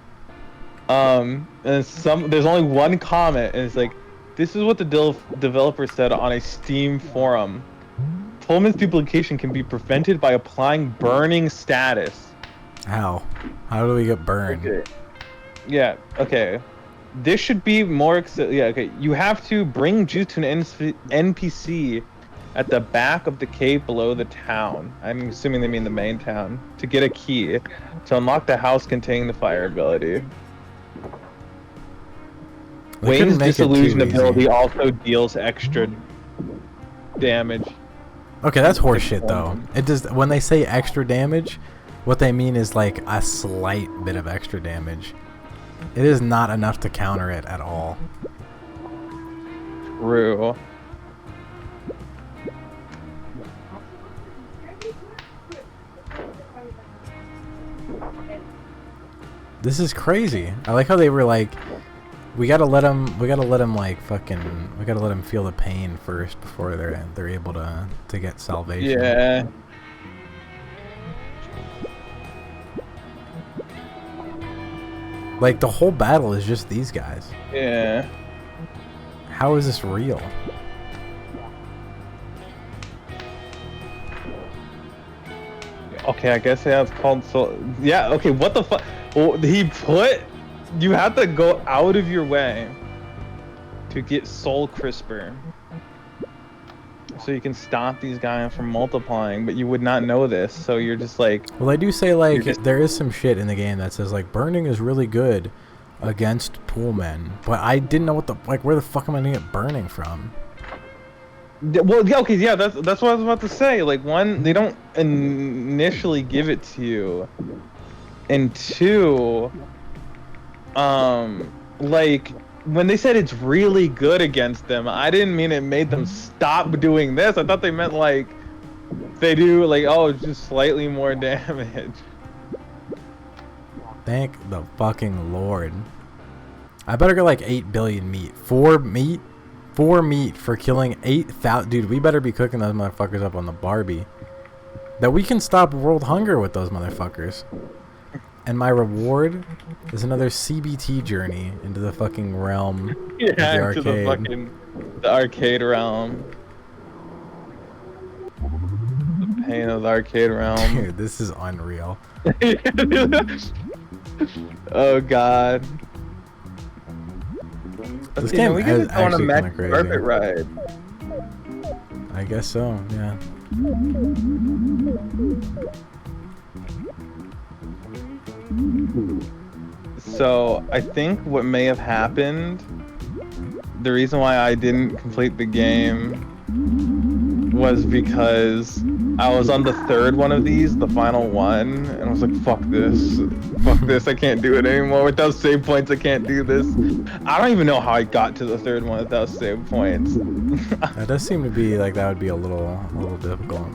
And there's only one comment, and it's like, this is what the developer said on a Steam forum. Pullman's duplication can be prevented by applying burning status. How? How do we get burned? Okay. Yeah, okay. This should be more... Yeah, okay. You have to bring juice to an NPC at the back of the cave below the town. I'm assuming they mean the main town. To get a key. To unlock the house containing the fire ability. Wayne's disillusion ability also deals extra damage. Okay, that's horseshit though. It does. When they say extra damage, what they mean is like a slight bit of extra damage. It is not enough to counter it at all. True. This is crazy. I like how they were like, we gotta let him like fucking, we gotta let him feel the pain first before they're able to get salvation. Yeah. Like the whole battle is just these guys. Yeah. How is this real? Okay, I guess yeah, it's called soul. Yeah, okay, what the fuck? Well, he put... You have to go out of your way to get Soul Crisper. So you can stop these guys from multiplying, but you would not know this, so you're just like... Well, I do say, like, there is some shit in the game that says, like, burning is really good against pool men, but I didn't know what the... Like, where the fuck am I gonna get burning from? Well, yeah, okay, yeah, that's what I was about to say. Like, one, they don't initially give it to you, and two, like, when they said it's really good against them, I didn't mean it made them stop doing this. I thought they meant, like, they do, like, oh, just slightly more damage. Thank the fucking Lord. I better get, like, 8 billion meat. 4 meat? 4 meat for killing 8,000. Dude, we better be cooking those motherfuckers up on the Barbie. That we can stop world hunger with those motherfuckers. And my reward is another CBT journey into the fucking realm of the Yeah, arcade. to the arcade realm. The pain of the arcade realm. Dude, this is unreal. Oh god. This Okay, game we is can go on a actually Mac kind of crazy. carpet ride. I guess so, yeah. So I think what may have happened, the reason why I didn't complete the game was because I was on the third one of these, the final one, and I was like, fuck this, I can't do it anymore. Without save points, I can't do this. I don't even know how I got to the third one without save points. That does seem to be like that would be a little difficult.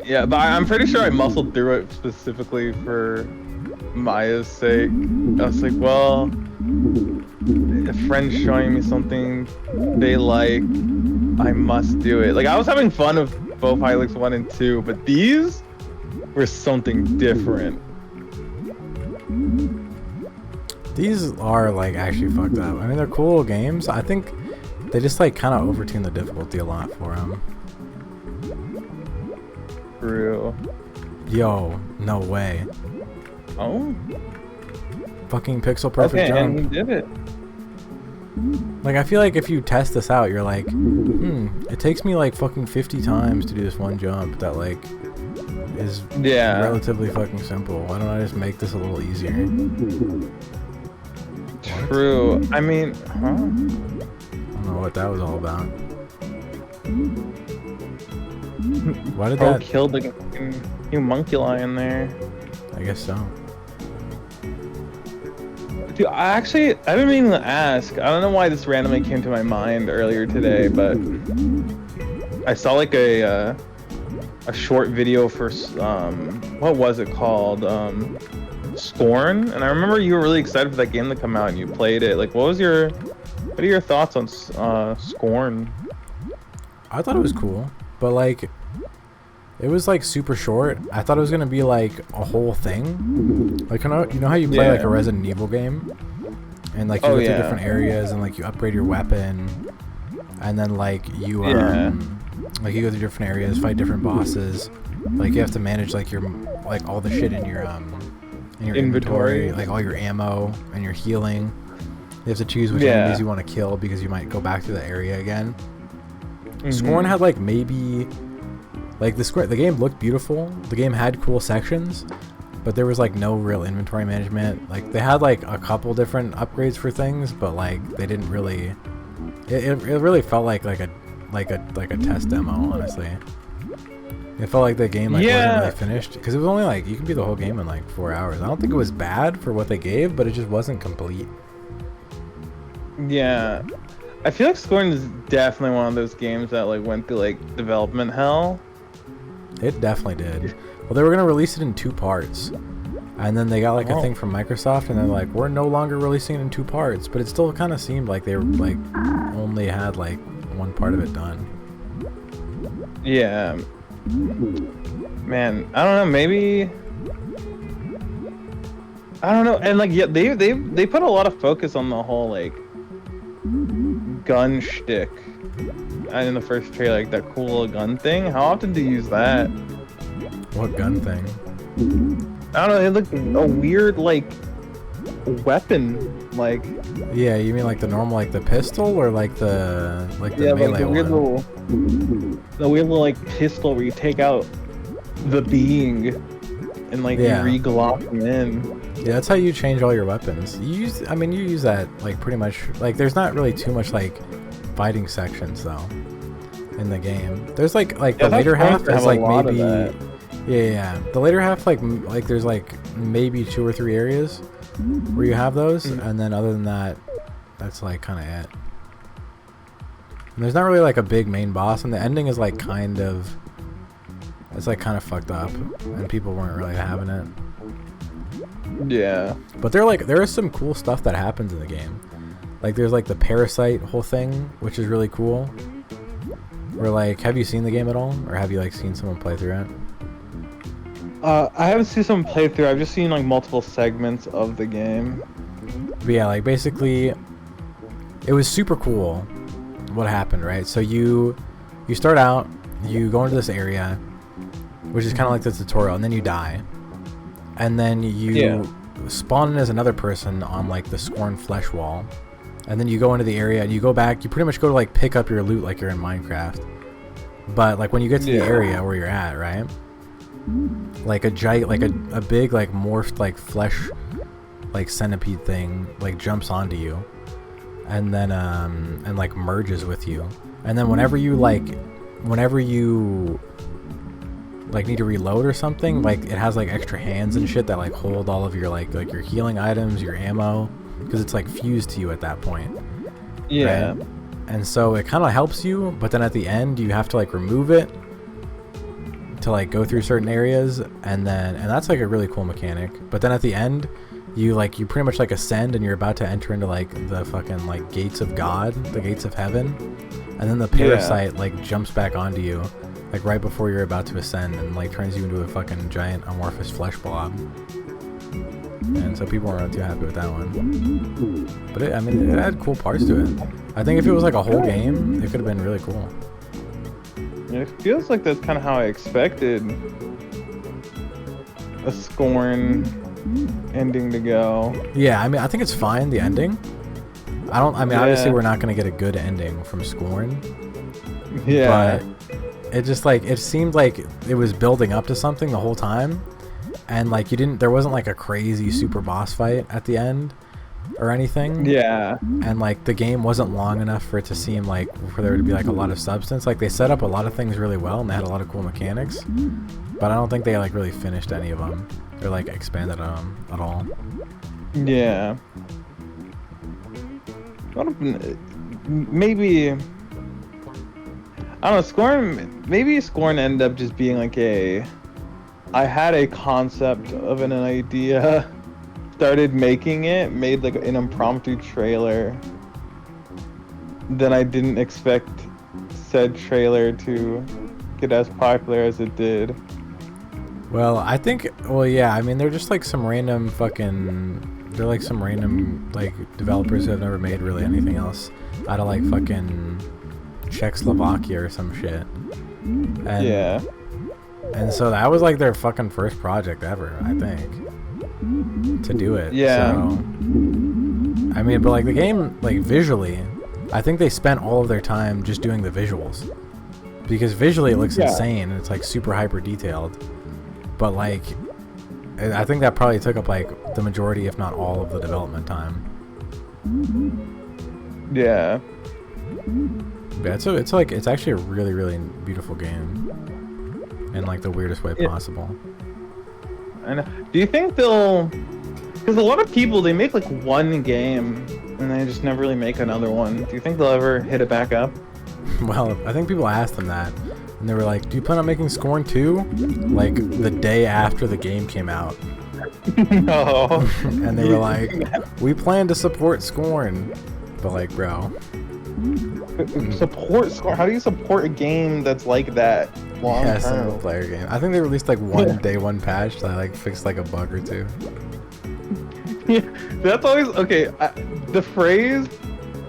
Yeah, but I'm pretty sure I muscled through it specifically for Maya's sake. I was like, well, a friend's showing me something they like, I must do it. Like, I was having fun with both Hylics 1 and 2, but these were something different. These are like actually fucked up. I mean, they're cool games. I think they just like kind of overtune the difficulty a lot for them. True. Yo, no way. Oh? Fucking pixel perfect Okay, jump. and he did it. Like, I feel like if you test this out, you're like, it takes me like fucking 50 times to do this one jump that like is relatively fucking simple. Why don't I just make this a little easier? True. I mean, huh? I don't know what that was all about. Why did that... killed the homunculi in there. I guess so. Dude, I didn't mean to ask. I don't know why this randomly came to my mind earlier today, but I saw like a short video for what was it called? Scorn, and I remember you were really excited for that game to come out, and you played it. Like, what are your thoughts on Scorn? I thought it was cool, but like, it was like super short. I thought it was gonna be like a whole thing. Like, you know how you play like a Resident Evil game, and like you go through different areas and like you upgrade your weapon, and then like you like you go through different areas, fight different bosses. Like you have to manage like your all the shit in your inventory, like all your ammo and your healing. You have to choose which enemies you want to kill because you might go back to the area again. Scorn had like maybe like the game looked beautiful. The game had cool sections, but there was like no real inventory management. Like they had like a couple different upgrades for things, but like they didn't really. It really felt like a test demo, honestly. It felt like the game wasn't really finished because it was only like you can beat the whole game in like 4 hours. I don't think it was bad for what they gave, but it just wasn't complete. Yeah, I feel like Scorn is definitely one of those games that like went through like development hell. It definitely did. Well, they were gonna release it in 2 parts, and then they got like a thing from Microsoft, and they're like, we're no longer releasing it in 2 parts. But it still kind of seemed like they were like only had like 1 part of it done. Yeah. Man, I don't know, maybe I don't know, and like they put a lot of focus on the whole like gun shtick in the first trailer, like that cool little gun thing. How often do you use that? What gun thing? I don't know, it looked a weird like weapon, like yeah, you mean like the normal, like the pistol, or like the melee like the weird one? The weird little like pistol where you take out the being and like you re-glock them in. Yeah, that's how you change all your weapons. You use that like pretty much. Like there's not really too much like fighting sections though in the game. There's like the later half is like maybe the later half like there's like maybe 2 or 3 areas where you have those, and then other than that, that's like kind of it. And there's not really like a big main boss, and the ending is like kind of fucked up, and people weren't really having it. Yeah. But there is some cool stuff that happens in the game. Like there's like the parasite whole thing, which is really cool. Where like, have you seen the game at all, or have you like seen someone play through it? I haven't seen some playthrough. I've just seen like multiple segments of the game. But yeah, like basically, it was super cool. What happened, right? So you start out, you go into this area, which is kind of like the tutorial, and then you die, and then you spawn in as another person on like the Scorn flesh wall, and then you go into the area and you go back. You pretty much go to like pick up your loot like you're in Minecraft, but like when you get to the area where you're at, right? Like a giant, like a big like morphed like flesh like centipede thing like jumps onto you, and then and like merges with you, and then whenever you need to reload or something, like it has like extra hands and shit that like hold all of your like your healing items, your ammo, because it's like fused to you at that point. Yeah. Right? And so it kind of helps you, but then at the end you have to like remove it to like go through certain areas, and that's like a really cool mechanic. But then at the end you pretty much like ascend and you're about to enter into like the fucking like gates of God, the gates of heaven, and then the parasite like jumps back onto you like right before you're about to ascend and like turns you into a fucking giant amorphous flesh blob. And so people weren't too happy with that one. But it had cool parts to it. I think if it was like a whole game, it could have been really cool. It feels like that's kind of how I expected a Scorn ending to go. Yeah, I mean, I think it's fine, the ending. Obviously we're not going to get a good ending from Scorn. Yeah. But it just like, it seemed like it was building up to something the whole time. And like there wasn't like a crazy super boss fight at the end or anything. Yeah. And like the game wasn't long enough for it to seem like for there to be like a lot of substance. Like they set up a lot of things really well and they had a lot of cool mechanics, but I don't think they like really finished any of them or like expanded on them at all. Yeah. Maybe, I don't know, Scorn ended up just being like I had a concept of an idea, started making it, made like an impromptu trailer, then I didn't expect said trailer to get as popular as it did. Well, yeah, I mean, they're just like some random they're like some random like developers who have never made really anything else out of like fucking Czechoslovakia or some shit. And, yeah. And so that was like their fucking first project ever, I think, to do it. Yeah. So, I mean, but like the game, like visually, I think they spent all of their time just doing the visuals, because visually it looks insane and it's like super hyper detailed. But like, I think that probably took up like the majority, if not all, of the development time. Yeah. Yeah, it's actually a really, really beautiful game. In like the weirdest way possible. And do you think they'll? Because a lot of people, they make like one game and they just never really make another one. Do you think they'll ever hit it back up? Well, I think people asked them that, and they were like, "Do you plan on making Scorn 2?" Like the day after the game came out. No. And they were like, "We plan to support Scorn," but like, bro. Support Scorn? How do you support a game that's like that? Yeah, single player game. I think they released like day one patch that like fixed like a bug or two. Yeah, that's always okay. The phrase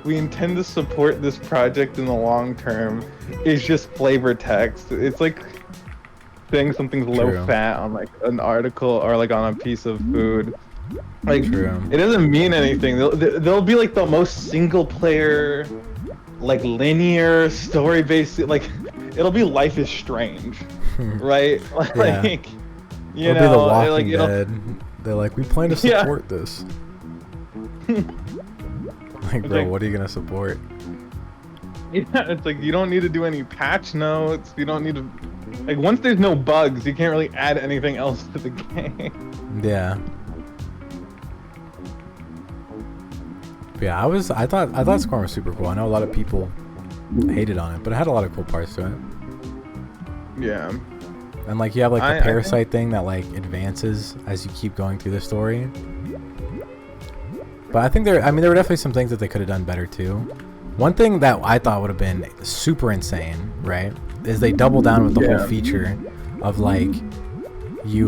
"we intend to support this project in the long term" is just flavor text. It's like saying something's low fat on like an article or like on a piece of food. Like it doesn't mean anything. They'll be like the most single player, like linear story based, like it'll be Life is Strange, right? Like, you know, it'll be The Walking like, Dead. They're like, we plan to support this. Like, bro, what are you gonna support? Yeah, it's like you don't need to do any patch notes. You don't need to, like, once there's no bugs, you can't really add anything else to the game. Yeah. But yeah, I thought Scorn was super cool. I know a lot of people hated on it, but it had a lot of cool parts to it. Yeah. And like you have like the parasite thing that like advances as you keep going through the story. But I think there were definitely some things that they could have done better too. One thing that I thought would have been super insane, right, is they double down with the whole feature of like you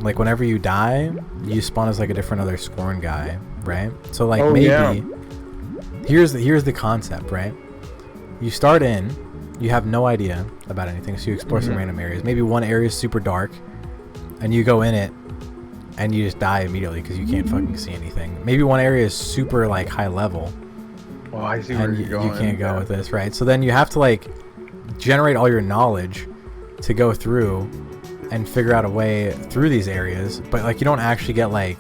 like whenever you die, you spawn as like a different other Scorn guy, right? So like Oh maybe yeah. here's the concept, right? You start in, you have no idea about anything, so you explore some random areas. Maybe one area is super dark, and you go in it, and you just die immediately because you can't fucking see anything. Maybe one area is super like high level, Oh, I see where and you're going. you can't go with this, right? So then you have to like generate all your knowledge to go through and figure out a way through these areas. But like you don't actually get like,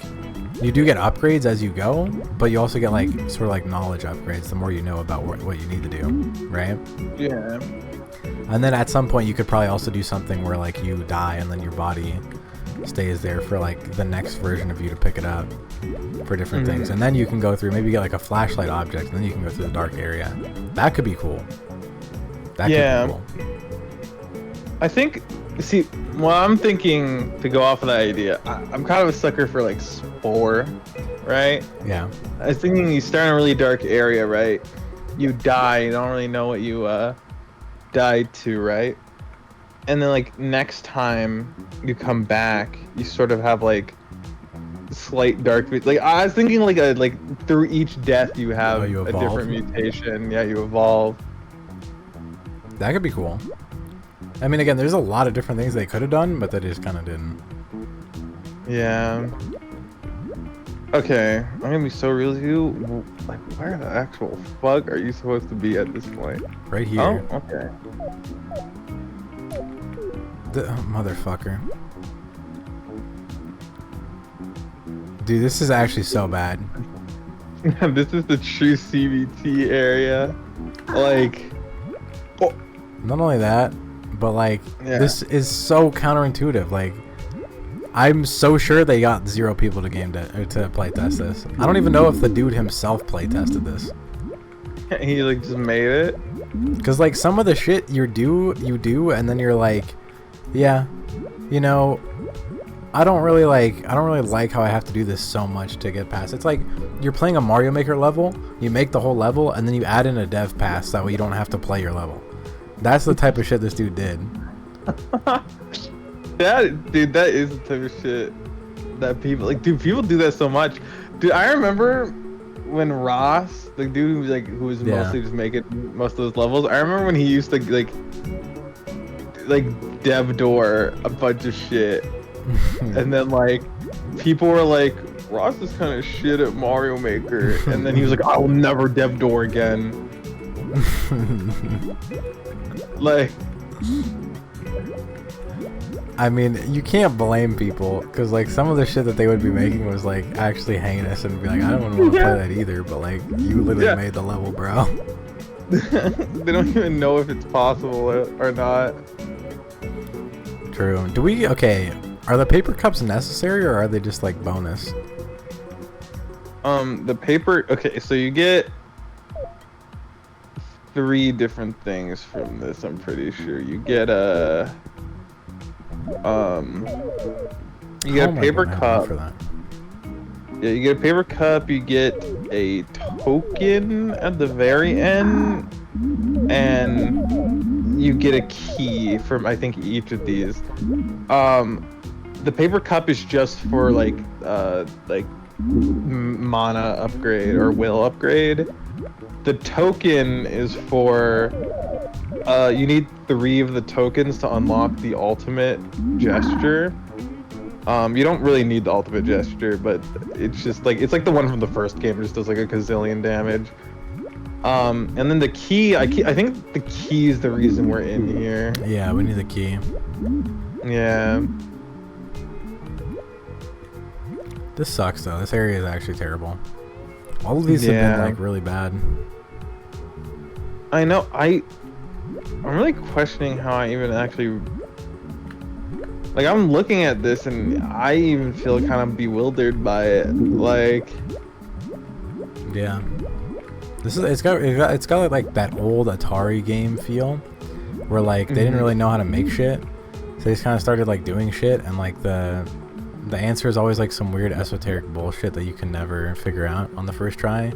you do get upgrades as you go, but you also get like sort of like knowledge upgrades the more you know about what you need to do, right? Yeah. And then at some point you could probably also do something where like you die and then your body stays there for like the next version of you to pick it up for different things. And then you can go through, maybe get like a flashlight object, and then you can go through the dark area. That could be cool. That Yeah. could be cool. I think, see, well, I'm thinking to go off of that idea. I'm kind of a sucker for like Spore, right? Yeah. I was thinking you start in a really dark area, right? You die, you don't really know what you died to, right? And then like next time you come back, you sort of have like slight dark, like I was thinking like through each death you have you a evolve? different mutation. Yeah, you evolve. That could be cool. I mean, again, there's a lot of different things they could have done, but they just kind of didn't. Yeah. Okay, I'm gonna be so real with you. Like, where the actual fuck are you supposed to be at this point? Right here. Oh, okay. Motherfucker. Dude, this is actually so bad. This is the true CBT area. Like, oh, Not only that, but like, Yeah. this is so counterintuitive. Like, I'm so sure they got 0 people to play test this. I don't even know if the dude himself play tested this. he like just made it. Cause like some of the shit you do, and then you're like, yeah, you know, I don't really like how I have to do this so much to get past. It's like you're playing a Mario Maker level, you make the whole level, and then you add in a dev pass that way you don't have to play your level. That's the type of shit this dude did. Dude, that is the type of shit that people like. Dude, people do that so much. Dude, I remember when Ross, the dude who was mostly just making most of those levels. I remember when he used to like dev door a bunch of shit, and then like people were like, Ross is kind of shit at Mario Maker, and then he was like, I will never dev door again. Like, I mean, you can't blame people, because like some of the shit that they would be making was like actually heinous, and be like, I don't want to play that either, but like you literally made the level, bro. they don't even know if it's possible or not. True. Are the paper cups necessary, or are they just like bonus? The paper, okay, so you get 3 different things from this, I'm pretty sure. You get a paper cup. For that. Yeah, you get a paper cup, you get a token at the very end, and you get a key from, I think, each of these. The paper cup is just for like mana upgrade or will upgrade. The token is for you need 3 of the tokens to unlock the ultimate gesture. You don't really need the ultimate gesture, but it's just like it's like the one from the first game. It just does like a gazillion damage. And then the key, I think the key is the reason we're in here. Yeah, we need the key. Yeah. This sucks though. This area is actually terrible. All of these have been like really bad. I know. I'm really questioning how I even actually, like, I'm looking at this and I even feel kind of bewildered by it. Like, yeah, it's got like that old Atari game feel, where like they didn't really know how to make shit, so they just kind of started like doing shit, and like the answer is always like some weird esoteric bullshit that you can never figure out on the first try,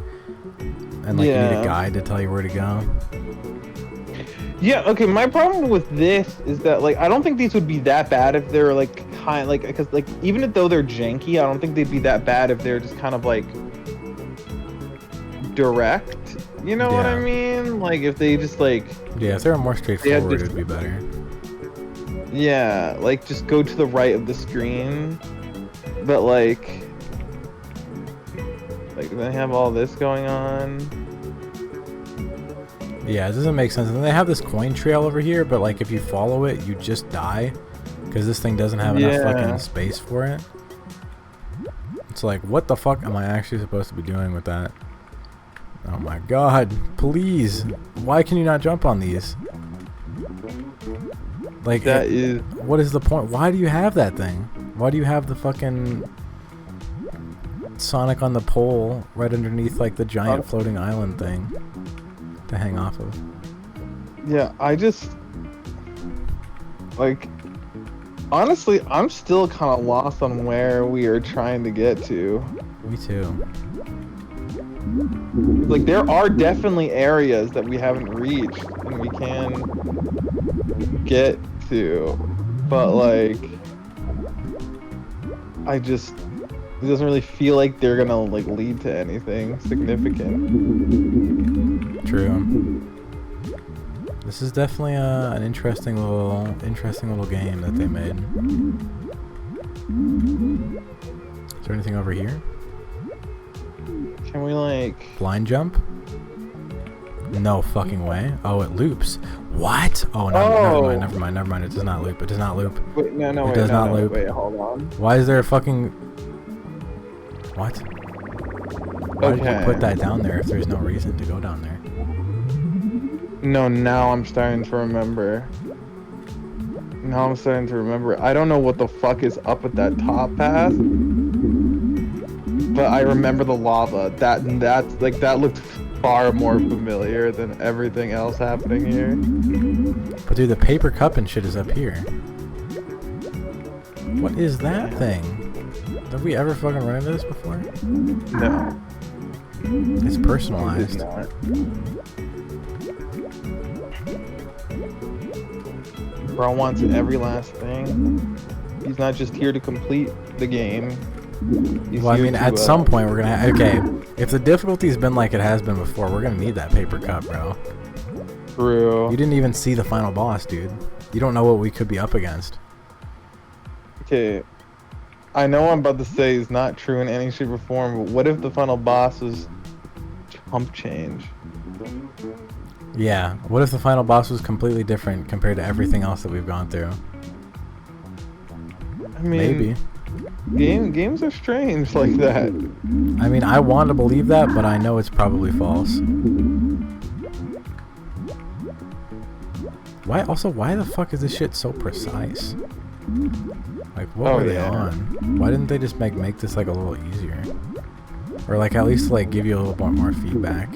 and like you need a guide to tell you where to go. Yeah, okay, my problem with this is that, like, I don't think these would be that bad if they're, like, because, like, even though they're janky, I don't think they'd be that bad if they're just kind of, like, direct. You know what I Yeah. mean? Like, if they just, like... Yeah, if they were more straightforward, just- it'd be better. Yeah, like, just go to the right of the screen. But, like, they have all this going on. Yeah, it doesn't make sense. And they have this coin trail over here, but like if you follow it, you just die because this thing doesn't have enough fucking space for it. It's like, what the fuck am I actually supposed to be doing with that? Oh my god, please. Why can you not jump on these? Like, what is the point? Why do you have that thing? Why do you have the fucking Sonic on the pole right underneath like the giant floating island thing to hang off of? Yeah, I just, like, honestly, I'm still kind of lost on where we are trying to get to. Me too. Like, there are definitely areas that we haven't reached and we can get to, but, like, it doesn't really feel like they're gonna, like, lead to anything significant. True. This is definitely an interesting little game that they made. Is there anything over here? Can we, like... Blind jump? No fucking way. Oh, it loops. What? Oh, no, never mind. It does not loop. It does not loop. Wait, no, it does not loop. Wait, hold on. Why is there a fucking... What? Why did you put that down there if there's no reason to go down there? No, now I'm starting to remember. I don't know what the fuck is up at that top path. But I remember the lava. That looked far more familiar than everything else happening here. But dude, the paper cup and shit is up here. What is that thing? Have we ever fucking run into this before? No. It's personalized. Bro wants every last thing. He's not just here to complete the game. Well, I mean, at some point we're gonna... Okay, if the difficulty's been like it has been before, we're gonna need that paper cup, bro. True. You didn't even see the final boss, dude. You don't know what we could be up against. Okay. I know what I'm about to say is not true in any shape or form, but what if the final boss was chump change? Yeah, what if the final boss was completely different compared to everything else that we've gone through? I mean... Maybe. Games are strange like that. I mean, I want to believe that, but I know it's probably false. Why the fuck is this shit so precise? Like, what were they on? Why didn't they just make this like a little easier? Or like at least like give you a little more feedback?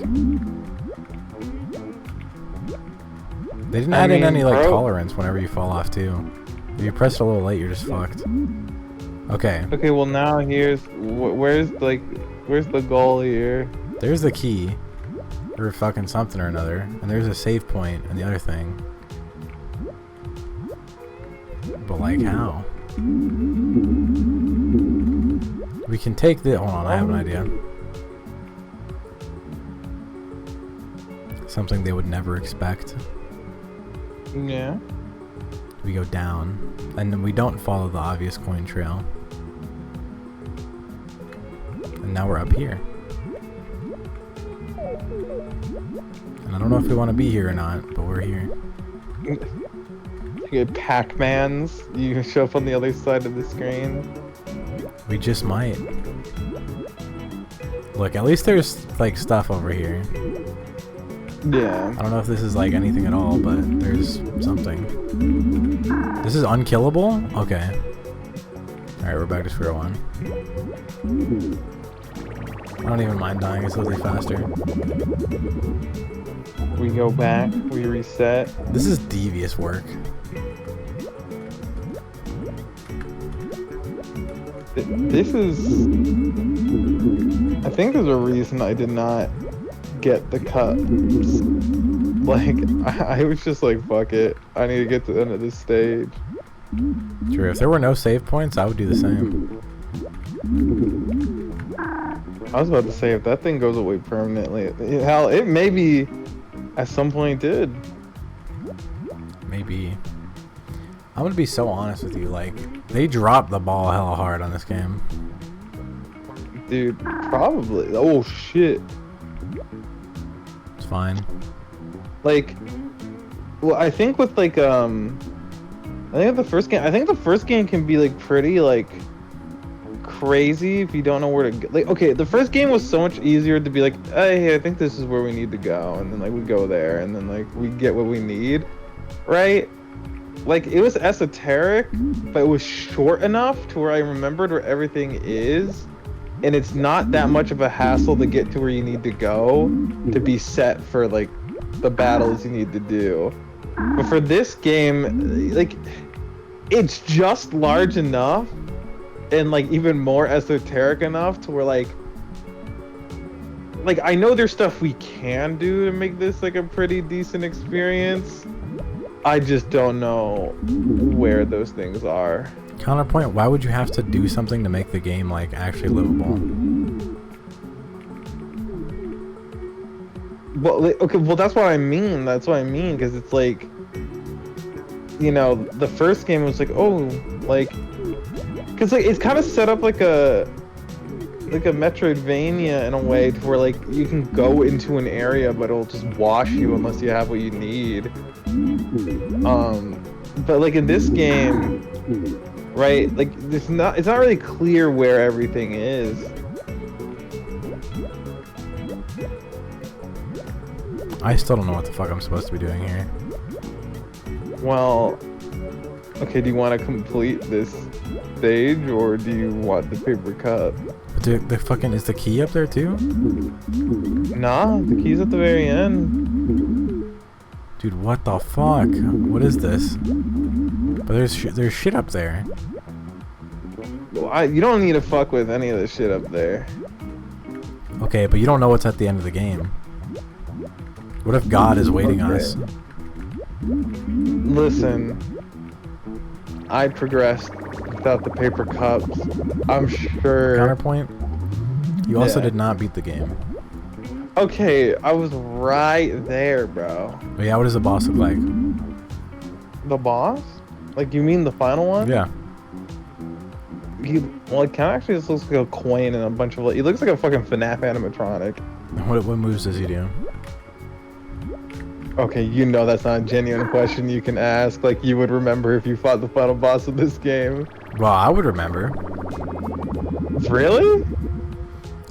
They didn't add in any like tolerance whenever you fall off too. If you press it a little late, you're just fucked. Okay. Okay, well now where's the goal here? There's the key. Or fucking something or another. And there's a save point and the other thing. But like how? We can take the... Hold on, I have an idea. Something they would never expect. Yeah. We go down. And then we don't follow the obvious coin trail. And now we're up here. And I don't know if we want to be here or not, but we're here. You get Pac-Mans. You can show up on the other side of the screen. We just might. Look, at least there's like stuff over here. Yeah. I don't know if this is like anything at all, but there's something. This is unkillable? Okay. Alright, we're back to square one. I don't even mind dying, it's slightly faster. We go back, we reset. This is devious work. This is... I think there's a reason I did not get the cups Like, I was just like, fuck it. I need to get to the end of this stage. True. If there were no save points, I would do the same. I was about to say, if that thing goes away permanently, hell, it maybe at some point did. Maybe. I'm gonna be so honest with you. Like, they dropped the ball hella hard on this game. Dude, probably. Oh, shit. It's fine. Like, well, I think with like, I think the first game can be like pretty like crazy if you don't know where to go. Like, okay, the first game was so much easier to be like, hey, I think this is where we need to go, and then like we go there, and then like we get what we need, right? Like, it was esoteric, but it was short enough to where I remembered where everything is, and it's not that much of a hassle to get to where you need to go to be set for like the battles you need to do. But for this game, like, it's just large enough and like even more esoteric enough to where like I know there's stuff we can do to make this like a pretty decent experience. I just don't know where those things are. Counterpoint, why would you have to do something to make the game like actually livable? Well, okay, well that's what I mean. That's what I mean, because it's like, you know, the first game was like, oh, like, because like it's kind of set up like a Metroidvania in a way to where like you can go into an area but it'll just wash you unless you have what you need. But like in this game, right, like it's not really clear where everything is. I still don't know what the fuck I'm supposed to be doing here. Well, okay, do you want to complete this stage or do you want the paper cup? But the fucking, is the key up there too? Nah, the key's at the very end. Dude, what the fuck? What is this? But there's shit up there. You don't need to fuck with any of this shit up there. Okay, but you don't know what's at the end of the game. What if God is waiting on us? Listen, I progressed without the paper cups. I'm sure. Counterpoint, you also Yeah. did not beat the game. Okay, I was right there, bro. But yeah, what does the boss look like? The boss? Like, you mean the final one? Yeah. Well, it kind of actually just looks like a coin and a bunch of like. He looks like a fucking FNAF animatronic. What moves does he do? Okay, you know that's not a genuine question you can ask. Like, you would remember if you fought the final boss of this game. Well, I would remember. Really?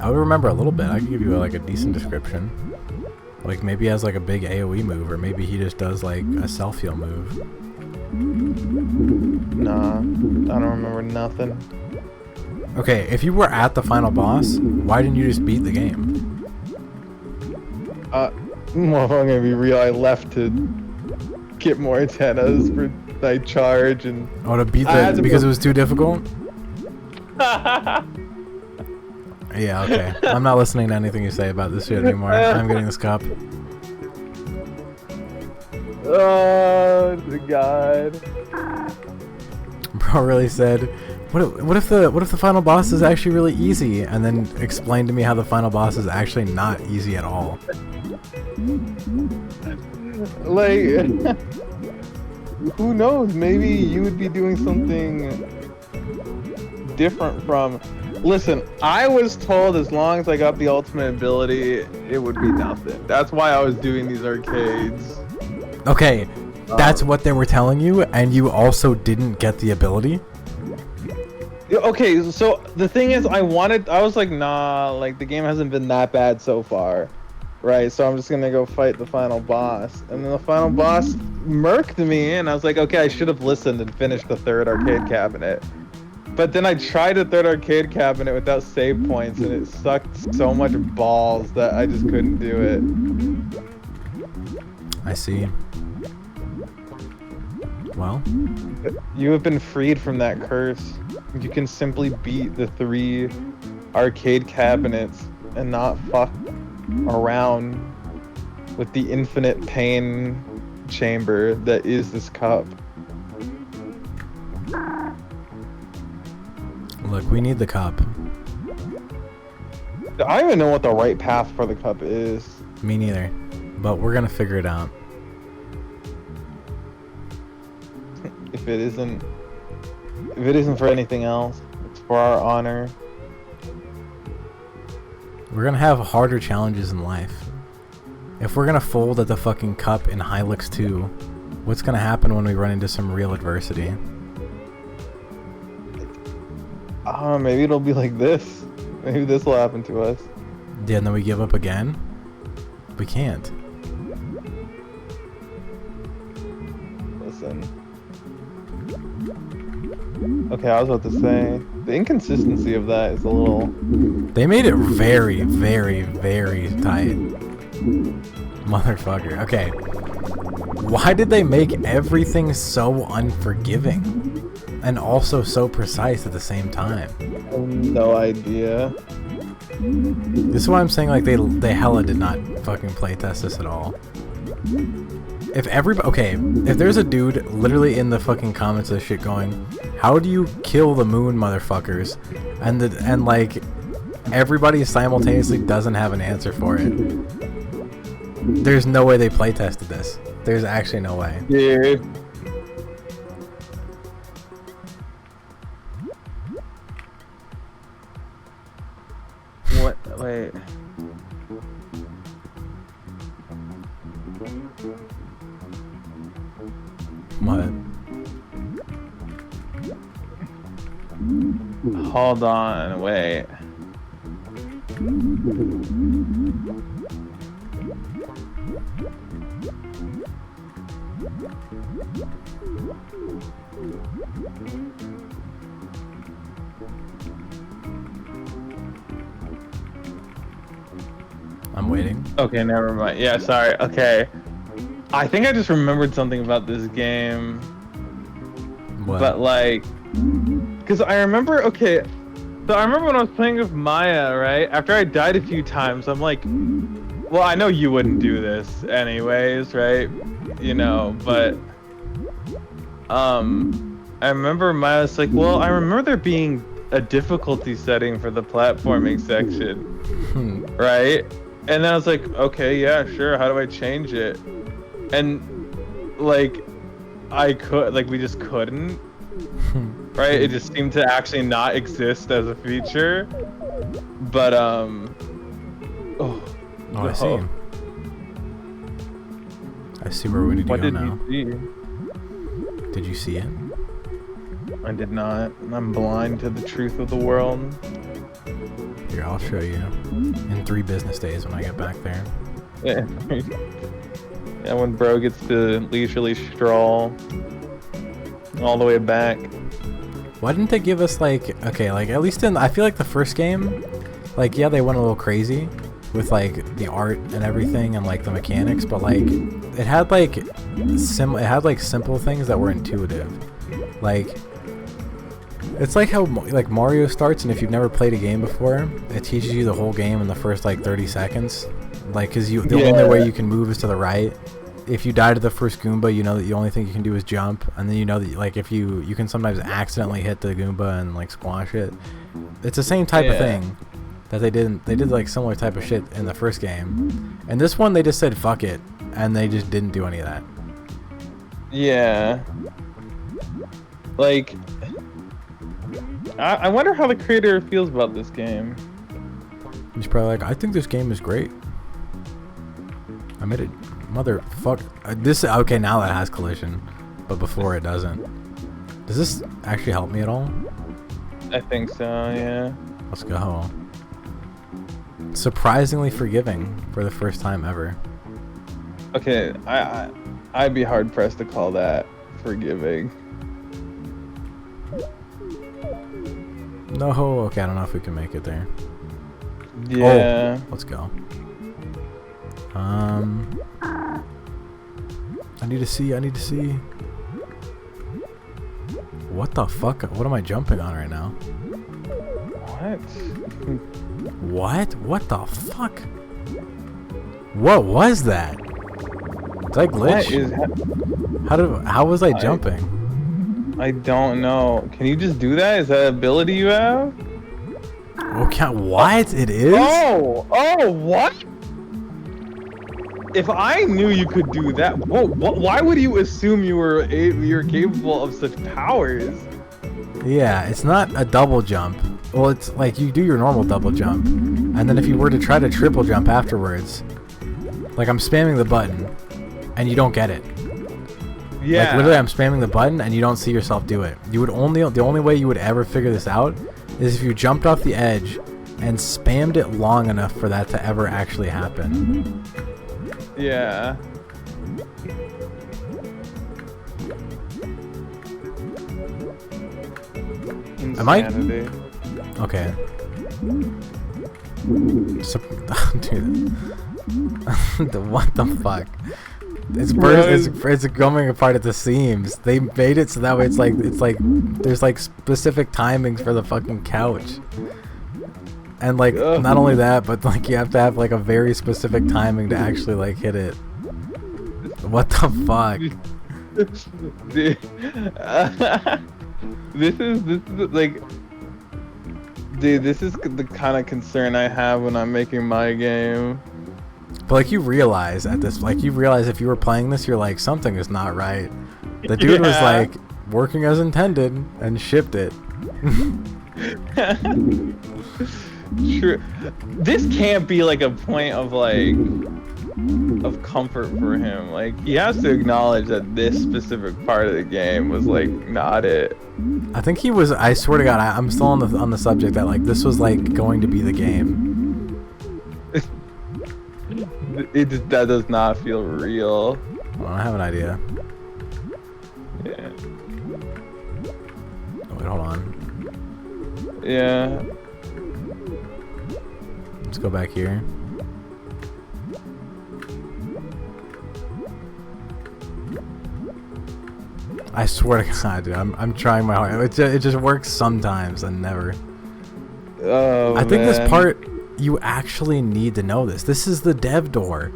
I would remember a little bit. I could give you like a decent description. Like maybe he has like a big AoE move, or maybe he just does like a self-heal move. Nah, I don't remember nothing. Okay, if you were at the final boss, why didn't you just beat the game? Well, if I'm gonna be real, I left to get more antennas for my charge and. Oh, to beat the because it was too difficult? Yeah, okay. I'm not listening to anything you say about this shit anymore. I'm getting this cup. Oh God. Bro really said, what if the final boss is actually really easy, and then explained to me how the final boss is actually not easy at all. Like, who knows? Maybe you would be doing something different from. Listen, I was told as long as I got the ultimate ability, it would be nothing. That's why I was doing these arcades. Okay, that's what they were telling you, and you also didn't get the ability? Okay, so the thing is, I was like, nah, like the game hasn't been that bad so far, right? So I'm just gonna go fight the final boss. And then the final boss murked me, and I was like, okay, I should have listened and finished the third arcade cabinet. But then I tried the third arcade cabinet without save points, and it sucked so much balls that I just couldn't do it. I see. Well, You have been freed from that curse. You can simply beat the 3 arcade cabinets and not fuck around with the infinite pain chamber that is this cup. Look, we need the cup. I don't even know what the right path for the cup is. Me neither. But we're gonna figure it out. If it isn't for anything else, it's for our honor. We're gonna have harder challenges in life. If we're gonna fold at the fucking cup in Hylics 2, what's gonna happen when we run into some real adversity? Maybe it'll be like this. Maybe this will happen to us. Yeah, and then we give up again? We can't. Listen. Okay, I was about to say, the inconsistency of that is a little... They made it very, very, very tight. Motherfucker. Okay. Why did they make everything so unforgiving? And also so precise at the same time? I have no idea. This is why I'm saying, like, they hella did not fucking playtest this at all. If there's a dude literally in the fucking comments of this shit going, how do you kill the moon, motherfuckers? And like, everybody simultaneously doesn't have an answer for it. There's no way they playtested this. There's actually no way. Dude. What? Wait. What? Hold on. Wait. I'm waiting. Okay, never mind. Yeah, sorry. Okay. I think I just remembered something about this game. What? But like, because I remember, okay, so I remember when I was playing with Maya, right? After I died a few times, I'm like, well, I know you wouldn't do this anyways, right? You know, but I remember Maya's like, well, I remember there being a difficulty setting for the platforming section, right? And then I was like, okay, yeah, sure. How do I change it? And like, we just couldn't, right? It just seemed to actually not exist as a feature. But I see. I see where we need to What go did now. you see? Did you see it? I did not. I'm blind to the truth of the world. Here, I'll show you. In 3 business days when I get back there. Yeah. Yeah, when bro gets to leisurely stroll all the way back. Why didn't they give us like, okay, like at least I feel like the first game, like yeah, they went a little crazy with like the art and everything and like the mechanics, but like it had like simple things that were intuitive. Like it's like how like Mario starts, and if you've never played a game before, it teaches you the whole game in the first like 30 seconds. Like, cause the only way you can move is to the right. If you die to the first Goomba, you know that the only thing you can do is jump, and then you know that like if you can sometimes accidentally hit the Goomba and like squash it. It's the same type of thing that they did like similar type of shit in the first game, and this one they just said fuck it, and they just didn't do any of that. Yeah. Like, I wonder how the creator feels about this game. He's probably like, I think this game is great. I made it, motherfuck. This okay now that has collision, but before it doesn't. Does this actually help me at all? I think so. Yeah. Let's go. Surprisingly forgiving for the first time ever. Okay, I'd be hard pressed to call that forgiving. No, okay, I don't know if we can make it there. Yeah. Oh, let's go. I need to see. What the fuck? What am I jumping on right now? What? What? What the fuck? What was that? Did I glitch? How was I jumping? I don't know. Can you just do that? Is that an ability you have? Okay, what? It is? Oh, what? If I knew you could do that, why would you assume you're capable of such powers? Yeah, it's not a double jump. Well, it's like you do your normal double jump, and then if you were to try to triple jump afterwards, like I'm spamming the button, and you don't get it. Yeah. Like literally, I'm spamming the button, and you don't see yourself do it. The only way you would ever figure this out is if you jumped off the edge and spammed it long enough for that to ever actually happen. Yeah. Am I? Insanity. Okay. So, dude. What the fuck? It's coming apart at the seams. They made it so that way it's like there's like specific timings for the fucking couch. And like not only that, but like you have to have like a very specific timing to actually like hit it. What the fuck? Dude, this is like, dude, this is the kind of concern I have when I'm making my game. But like you realize if you were playing this, you're like, something is not right. The dude was like working as intended and shipped it. True. This can't be like a point of like of comfort for him. Like he has to acknowledge that this specific part of the game was like not it. I think he was. I swear to God, I'm still on the subject that like this was like going to be the game. That does not feel real. Well, I have an idea. Yeah. Oh, wait, hold on. Yeah. Let's go back here. I swear to God, dude, I'm trying my hardest. It just works sometimes and never. Oh, I think man. this part, you actually need to know this. This is the dev door.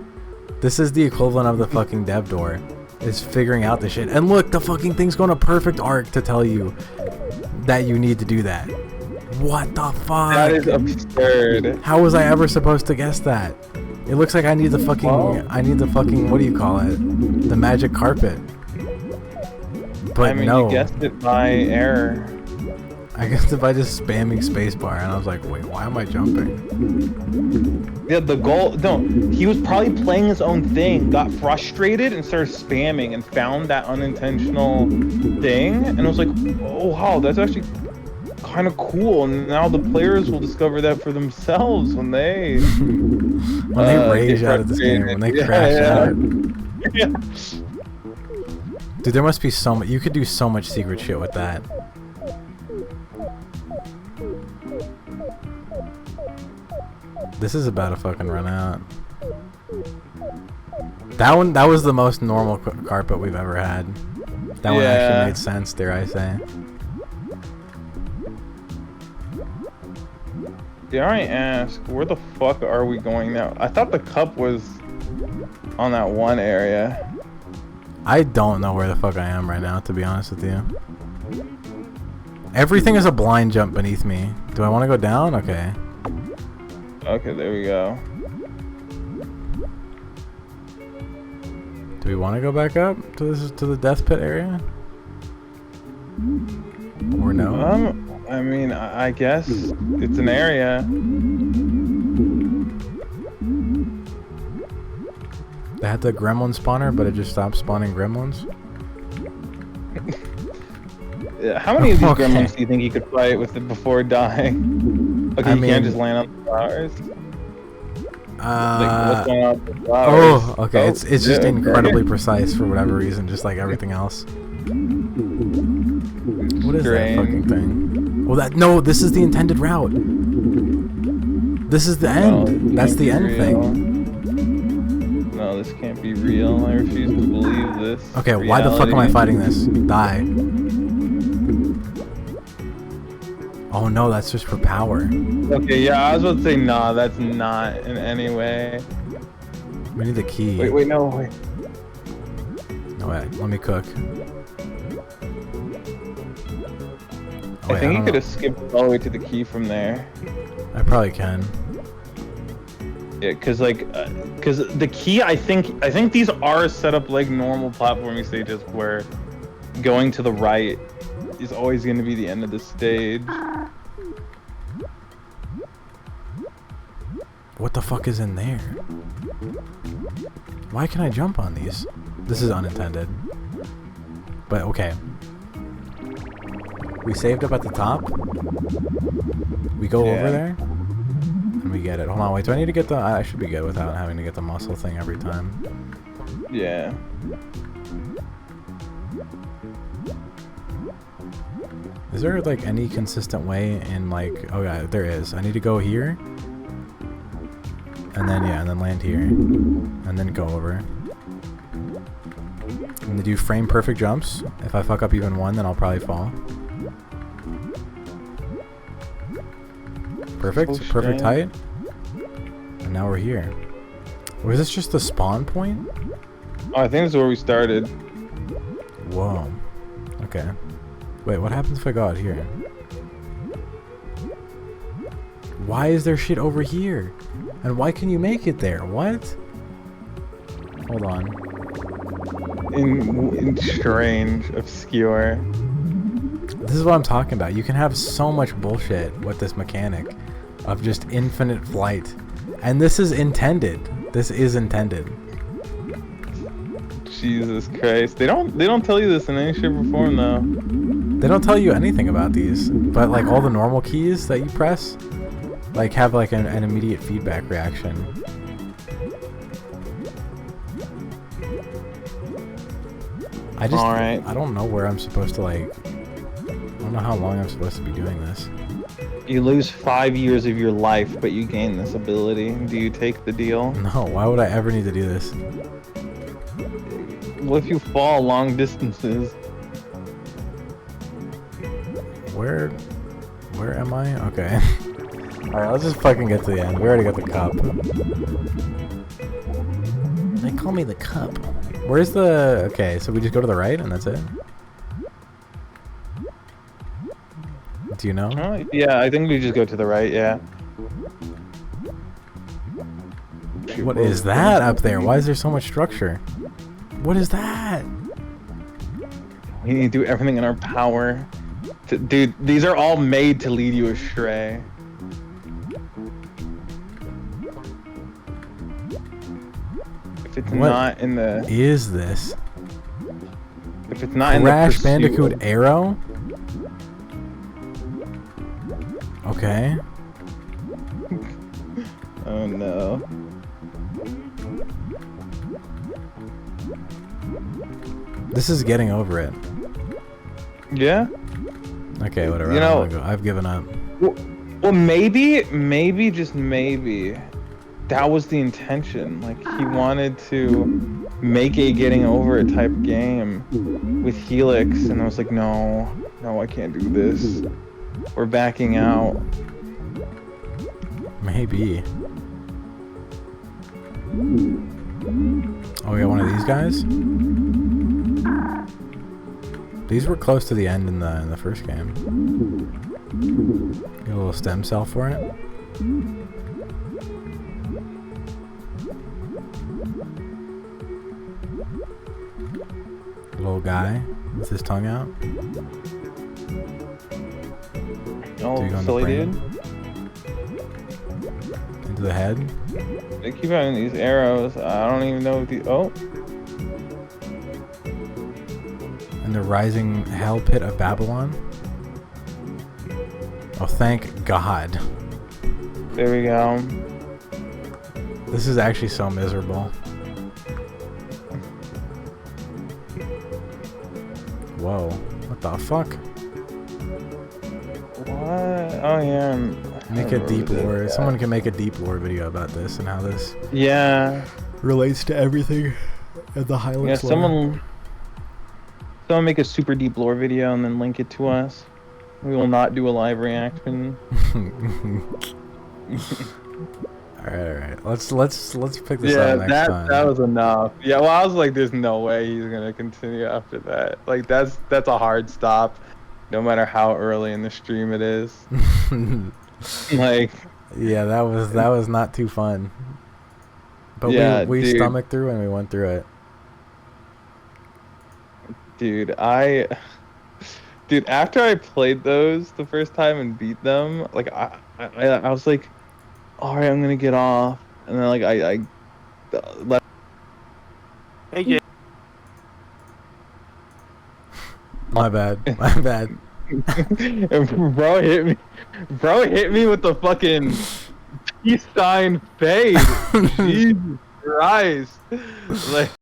This is the equivalent of the fucking dev door. Is figuring out this shit. And look, the fucking thing's going a perfect arc to tell you that you need to do that. What the fuck? That is absurd. How was I ever supposed to guess that? It looks like I need the fucking, what do you call it? The magic carpet. But I mean, no. you guessed it by error. I guessed it by just spamming spacebar, and I was like, wait, why am I jumping? Yeah, the goal. No, he was probably playing his own thing, got frustrated, and started spamming, and found that unintentional thing, and was like, oh wow, that's actually kind of cool. And now the players will discover that for themselves when they rage out of this game, when they crash out. Yeah. Dude, there must be so much. You could do so much secret shit with that. This is about to fucking run out. That was the most normal carpet we've ever had. That one actually made sense, dare I say. Dare I ask, where the fuck are we going now? I thought the cup was on that one area. I don't know where the fuck I am right now, to be honest with you. Everything is a blind jump beneath me. Do I want to go down? Okay. Okay, there we go. Do we want to go back up to the death pit area? Or no? I mean, I guess it's an area. They had the gremlin spawner, but it just stopped spawning gremlins. How many of these gremlins do you think you could fight with it before dying? Okay, you can't just land on the flowers. Like, what's going on with the flowers? Oh, okay. It's just incredibly precise for whatever reason, just like everything else. What is that fucking thing? Well, this is the intended route. This is the end. That's the end thing. No, this can't be real. I refuse to believe this. Okay, why the fuck am I fighting this? Die. Oh no, that's just for power. Okay, yeah, I was about to say, nah, that's not in any way. We need the key. Wait, no, wait. Oh wait, let me cook. Oh, I think you don't could know. have skipped all the way to the key from there. I probably can. Yeah, cause the key, I think these are set up like normal platforming stages where going to the right is always going to be the end of the stage. What the fuck is in there? Why can I jump on these? This is unintended. But okay. We saved up at the top. We go over there. And we get it. Hold on, wait. Do I need to get the... I should be good without having to get the muscle thing every time. Yeah. Is there like any consistent way in like... Oh yeah, there is. I need to go here. And then, yeah, and then land here. And then go over. And to do frame perfect jumps. If I fuck up even one, then I'll probably fall. Perfect. So Perfect height. strange. And now we're here. Was this just the spawn point? Oh, I think this is where we started. Whoa. Okay. Wait, what happens if I go out here? Why is there shit over here? And why can you make it there? What? Hold on. In strange, obscure. This is what I'm talking about. You can have so much bullshit with this mechanic of just infinite flight. And this is intended. This is intended. Jesus Christ. They don't tell you this in any shape or form though. They don't tell you anything about these, but like all the normal keys that you press, like have like an immediate feedback reaction. I just, Alright. I don't know where I'm supposed to like, I don't know how long I'm supposed to be doing this. You lose 5 years of your life, but you gain this ability. Do you take the deal? No, why would I ever need to do this? What if you fall long distances? Where am I? Okay. Alright, let's just fucking get to the end. We already got the cup. They call me the cup. Where's the... Okay, so we just go to the right and that's it? Do you know? Yeah, I think we just go to the right, yeah. What is that up there? Why is there so much structure? What is that? We need to do everything in our power. Dude, these are all made to lead you astray. If it's What not in the... is this? If it's not in the Crash pursuit Bandicoot of- Arrow? Okay. Oh no. This is getting over it. Yeah? Okay, whatever. You I don't know- wanna go. I've given up. Well, maybe, just maybe, that was the intention. Like, he wanted to make a getting over it type game with Helix, and I was like, no, I can't do this. We're backing out. Maybe. Oh, we got one of these guys? These were close to the end in the first game. Get a little stem cell for it. Little guy with his tongue out. Oh, Do you go in the silly brain? dude. Into the head. They keep having these arrows. I don't even know if the... Oh. And the rising hell pit of Babylon. Oh, thank God. There we go. This is actually so miserable. Whoa. What the fuck? What? Oh, yeah. Make a deep lore. Someone can make a deep lore video about this and how this Yeah. relates to everything in the Hylics Yeah, lore. someone make a super deep lore video and then link it to us. We will not do a live reaction. All right. Let's pick this Yeah, up next time. that was enough. Yeah, well, I was like, there's no way he's gonna continue after that. Like, that's a hard stop, no matter how early in the stream it is. Like, Yeah, that was not too fun. But yeah, we dude, stomached through and we went through it. dude, dude, after I played those the first time and beat them, like, I was like, all right, I'm gonna get off, and then like I left. Hey, Jay. My bad. My bad. And bro hit me with the fucking peace sign fade. Jesus Christ. Like